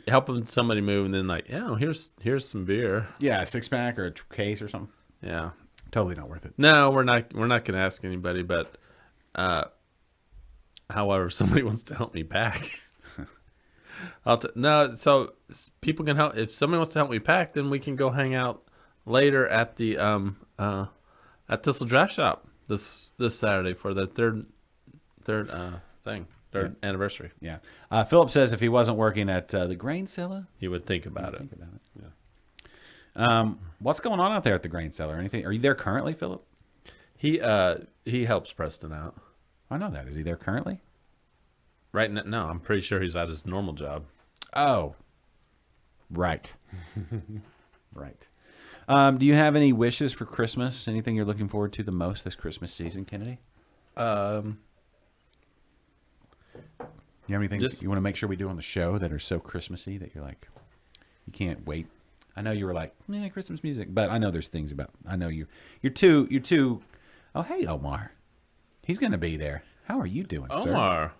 helping somebody move, and then here's some beer. Yeah, a 6-pack or a case or something. Yeah. Totally not worth it. No, we're not gonna ask anybody, but however, somebody wants to help me pack. So people can help. If somebody wants to help me pack, then we can go hang out later at the at Thistle Draft Shop this Saturday for the third anniversary. Yeah. Philip says if he wasn't working at the grain cellar, You would think about it. think about it. Yeah. What's going on out there at the grain cellar? Anything? Are you there currently, Philip? He helps Preston out. I know that. Is he there currently? Right now, no, I'm pretty sure he's at his normal job. Oh. Right. Right. Do you have any wishes for Christmas? Anything you're looking forward to the most this Christmas season, Kennedy? You have anything you want to make sure we do on the show that are so Christmassy that you're like, you can't wait? I know you were like, Christmas music, but I know there's things about. I know you're too. Oh, hey, Omar, he's gonna be there. How are you doing, sir? Omar,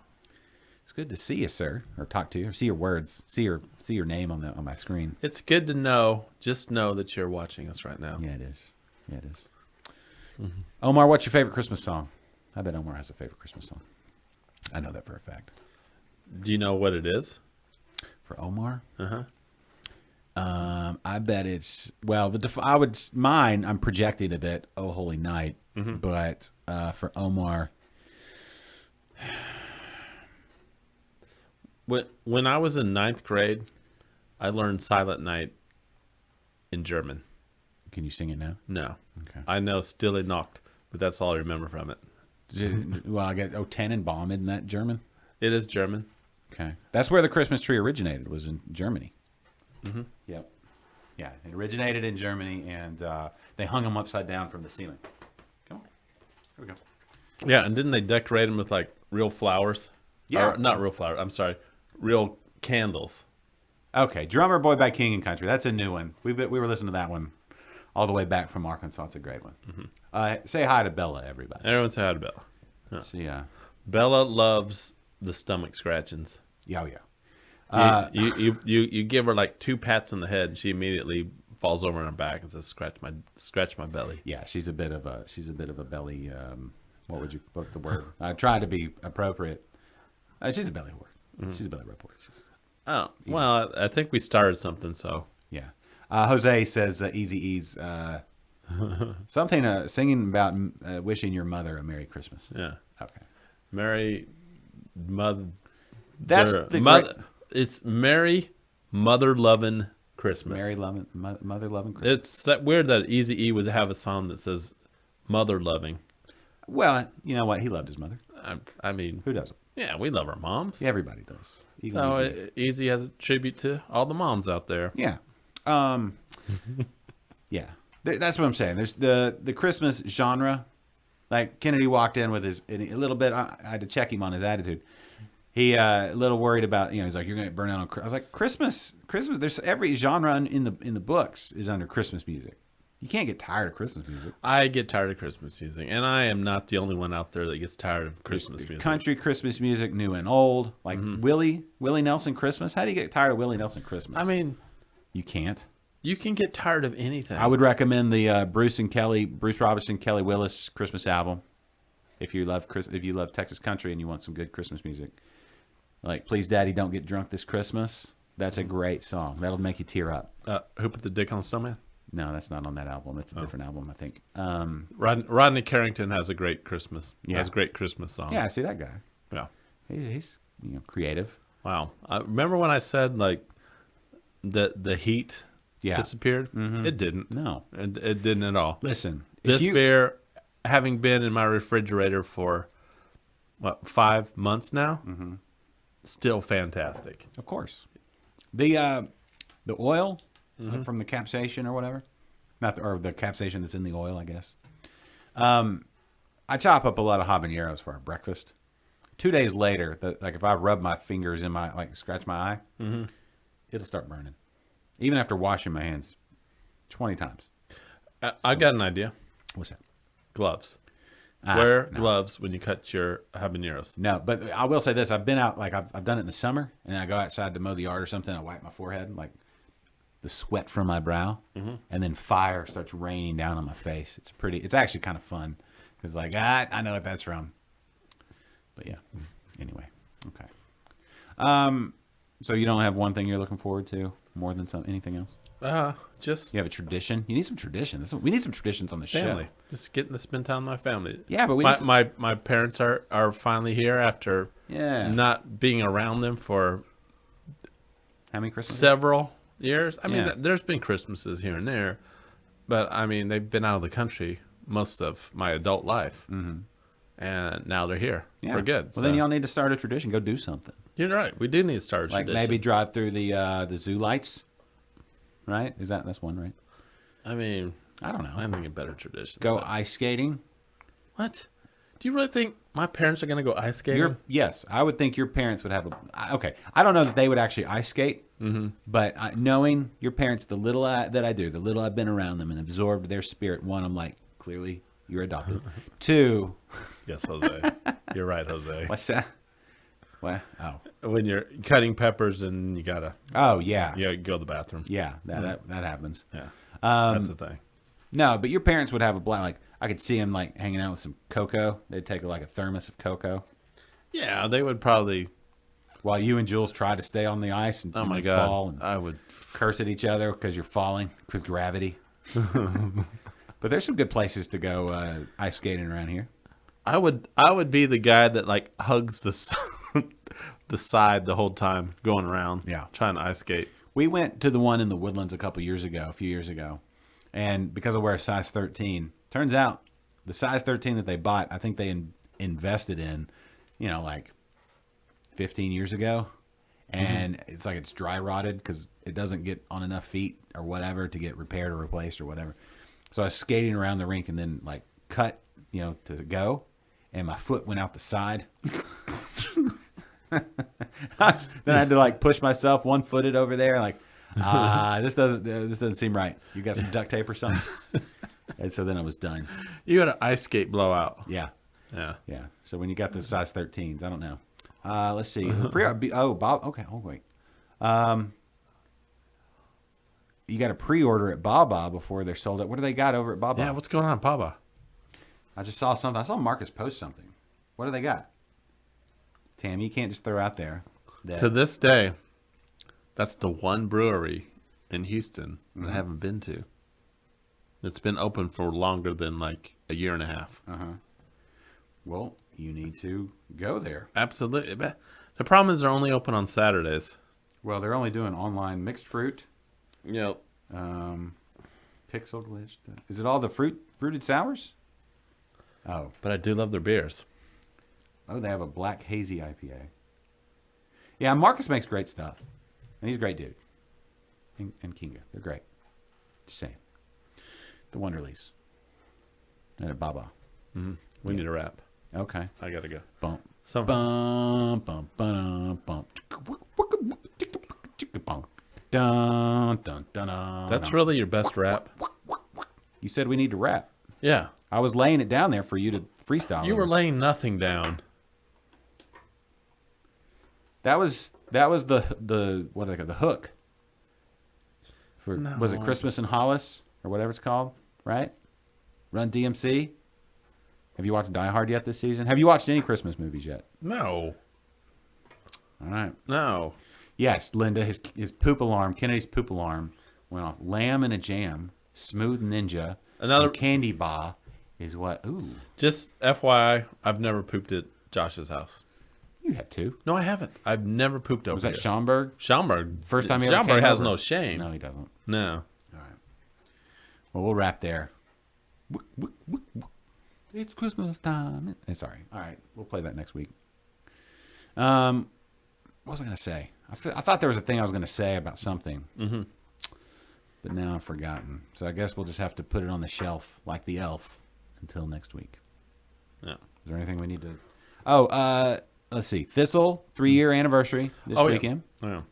It's good to see you, sir, or talk to you, or see your words, see your name on my screen. it's good to know. Just know that you're watching us right now. Yeah, it is. Yeah, it is. Mm-hmm. Omar, what's your favorite Christmas song? I bet Omar has a favorite Christmas song. I know that for a fact. Do you know what it is? For Omar, Uh-huh. I bet it's mine. I'm projecting a bit. Oh, Holy Night, but for Omar, When I was in 9th grade, I learned Silent Night in German. Can you sing it now? No. Okay. I know Stille Nacht, but that's all I remember from it. Well, I get Tannenbaum, isn't that German? It is German. Okay. That's where the Christmas tree originated, was in Germany. Mm-hmm. Yep. Yeah, it originated in Germany, and they hung them upside down from the ceiling. Come on. Here we go. Yeah, and didn't they decorate them with like real flowers? Yeah. Or, not real flowers. I'm sorry. Real candles. Okay, Drummer Boy by King and Country. That's a new one. We were listening to that one all the way back from Arkansas. It's a great one. Mm-hmm. Say hi to Bella, everybody. Everyone say hi to Bella. Yeah. See, Bella loves the stomach scratchings. yeah. You give her like 2 pats on the head, and she immediately falls over on her back and says, "Scratch my belly." Yeah, she's a bit of a belly. What's the word? I try to be appropriate. She's a belly whore. Mm-hmm. She's a belly report. Oh well, I think we started something. So Yeah. Jose says Easy E's something singing about wishing your mother a Merry Christmas. yeah, Okay. Merry Mother. That's the mother. great- It's Merry Mother Loving Christmas. Mother loving Christmas. It's that weird that Easy E would have a song that says Mother Loving. Well, you know what? He loved his mother. I mean, Who doesn't? yeah, we love our moms. Yeah, everybody does. Even So Easy. Easy has a tribute to all the moms out there. Yeah. Yeah. That's what I'm saying. There's the Christmas genre. Like Kennedy walked in with his a little bit. I had to check him on his attitude. He a little worried about, he's like, you're gonna get burned out on. I was like, Christmas. There's every genre in the books is under Christmas music. You can't get tired of Christmas music. I get tired of Christmas music, and I am not the only one out there that gets tired of Christmas music. Country Christmas music, new and old, like Willie Nelson Christmas. How do you get tired of Willie Nelson Christmas? I mean, you can't. you can get tired of anything. I would recommend the Bruce Robinson, Kelly Willis Christmas album. If you love Texas country and you want some good Christmas music, like "Please Daddy Don't Get Drunk This Christmas," that's a great song. That'll make you tear up. Who put the dick on the snowman? No, that's not on that album. It's a different album, I think. Rodney Carrington has a great Christmas. Yeah. Has great Christmas songs. Yeah, I see that guy. Yeah. He's creative. Wow. Remember when I said like the heat Yeah. disappeared? It didn't. No. It didn't at all. Listen, This beer, having been in my refrigerator for 5 months now, still fantastic. Of course. The oil from the capsaicin or whatever, or the capsaicin that's in the oil, I guess. I chop up a lot of habaneros for our breakfast. 2 days later, if I rub my fingers in scratch my eye, it'll start burning. Even after washing my hands 20 times. I got an idea. What's that? Gloves. Ah, Wear no. gloves when you cut your habaneros. No, but I will say this. I've been out, I've done it in the summer, and then I go outside to mow the yard or something. I wipe my forehead, the sweat from my brow, and then fire starts raining down on my face. It's actually kind of fun. Because I know what that's from. But yeah, anyway, okay. So you don't have one thing you're looking forward to more than anything else? Just You have a tradition? You need some tradition. We need some traditions on the family. show. Just getting to spend time with my family. Yeah, but my parents are finally here after not being around them for How many Christmases? several years. I mean, Yeah. there's been Christmases here and there, but I mean, they've been out of the country most of my adult life, and now they're here for good. Well, then y'all need to start a tradition. Go do something. You're right. We do need to start a Like tradition. maybe drive through the zoo lights. Right? That's one, right? I mean, I don't know. I'm thinking better tradition. Go ice skating. What? Do you really think my parents are going to go ice skating? Yes, I would think your parents would have okay. I don't know that they would actually ice skate, but knowing your parents, the little that I do, the little I've been around them and absorbed their spirit. One, I'm like, clearly you're adopted. Two, Yes, Jose. You're right, Jose. what's that? What? Oh, When you're cutting peppers and you gotta yeah, go to the bathroom. yeah. That happens. Yeah, that's the thing. No, but your parents would have a black. I could see them hanging out with some cocoa. They'd take a thermos of cocoa Yeah, they would probably. while you and Jules try to stay on the ice and, Oh and my then God, fall and I would. curse at each other because you're falling because gravity. But there's some good places to go ice skating around here. I would be the guy that hugs the side the whole time going around. Yeah. trying to ice skate. We went to the one in the Woodlands a few years ago, And because I wear a size 13, turns out the size 13 that they bought, I think they invested in, like 15 years ago. And it's like it's dry rotted because it doesn't get on enough feet or whatever to get repaired or replaced or whatever. So I was skating around the rink and then like cut, to go. And my foot went out the side. Then I had to like push myself 1-footed over there. Like, this doesn't seem right. You got some duct tape or something? And so then I was done. You had an ice skate blowout. Yeah. Yeah. Yeah. So when you got the size 13s, I don't know. Let's see. Bob. Okay. Oh, wait. You got to pre-order at Baba before they're sold out. What do they got over at Baba? Yeah, what's going on, Baba? I just saw something. I saw Marcus post something. What do they got? Tammy, you can't just throw out there. To this day, that's the one brewery in Houston that I haven't been to. It's been open for longer than like a year and a half. Well, you need to go there. Absolutely. But the problem is they're only open on Saturdays. Well, they're only doing online mixed fruit. Yep. Pixel list. Is it all the fruited sours? Oh. But I do love their beers. Oh, they have a black hazy IPA. Yeah, Marcus makes great stuff. And he's a great dude. And Kinga. They're great. Just saying. The Wonderlies. And at Baba. We need a wrap. Okay. I gotta go. Bump. So Bum, bum, bum, bum. Dun, dun, dun, dun, that's dun. really your best rap. You said we need to rap. Yeah. I was laying it down there for you to freestyle. You over. were laying nothing down. That was the what do they call the hook. Was it Christmas in Hollis or whatever it's called, right? Run DMC. Have you watched Die Hard yet this season? Have you watched any Christmas movies yet? No. All right. No. Yes, Linda, his poop alarm, Kennedy's poop alarm went off. Lamb and a Jam, Smooth Ninja, Another and Candy Bar is what? Ooh, Just FYI, I've never pooped at Josh's house. you have two. No, I haven't. I've never pooped over Was that here. Schaumburg? Schaumburg. First time he ever Schaumburg came has over? no shame. No, he doesn't. No. All right. Well, we'll wrap there. It's Christmas time. Sorry. All right. We'll play that next week. What was I going to say? I thought there was a thing I was going to say about something. But now I've forgotten. So I guess we'll just have to put it on the shelf like the elf until next week. Yeah. Is there anything we need to... Oh, let's see. Thistle, 3-year anniversary this weekend. Yeah.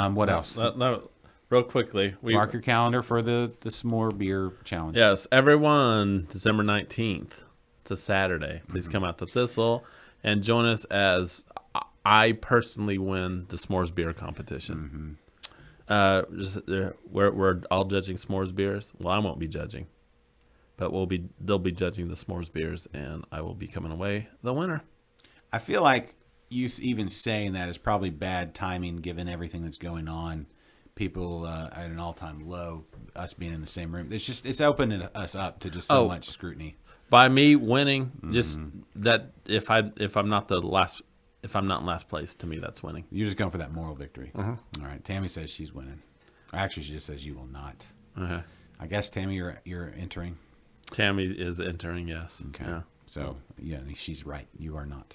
What else? No, real quickly. Mark your calendar for the S'more Beer Challenge. Yes, everyone, December 19th. It's a Saturday. Please come out to Thistle and join us as I personally win the S'mores Beer competition. We're all judging S'mores beers. Well, I won't be judging, but they'll be judging the S'mores beers, and I will be coming away the winner. I feel like you even saying that is probably bad timing given everything that's going on. People at an all-time low, us being in the same room. It's opening us up to just so much scrutiny. By me winning, just that if I'm not in last place, to me that's winning. You're just going for that moral victory. All right. Tammy says she's winning. Actually, she just says you will not. I guess Tammy, you're entering. Tammy is entering. Yes. Okay. Yeah. So yeah, she's right. You are not.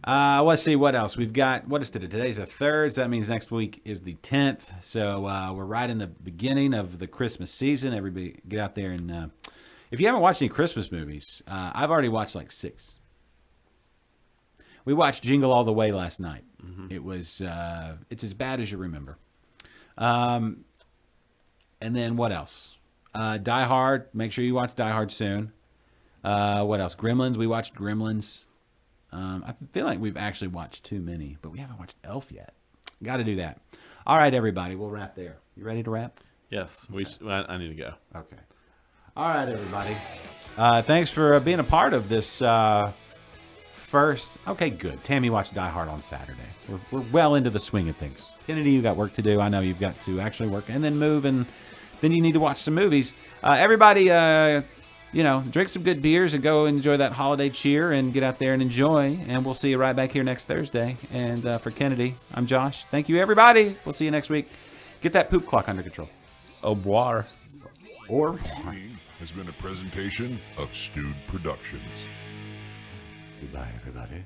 Let's see what else we've got. What is today? Today's the 3rd. So that means next week is the 10th. So we're right in the beginning of the Christmas season. Everybody get out there and if you haven't watched any Christmas movies, I've already watched like 6. We watched Jingle All the Way last night. It was it's as bad as you remember. And then what else? Die Hard. Make sure you watch Die Hard soon. What else? Gremlins. We watched Gremlins. I feel like we've actually watched too many, but we haven't watched Elf yet. Got to do that. All right, everybody. We'll wrap there. You ready to wrap? Yes. I need to go. Okay. All right, everybody. Thanks for being a part of this first. Okay, good. Tammy watched Die Hard on Saturday. We're well into the swing of things. Kennedy, you got work to do. I know you've got to actually work and then move, and then you need to watch some movies. Everybody, drink some good beers and go enjoy that holiday cheer and get out there and enjoy. And we'll see you right back here next Thursday. And for Kennedy, I'm Josh. Thank you, everybody. We'll see you next week. Get that poop clock under control. Au revoir. Or Has been a presentation of Stewed Productions. goodbye, everybody.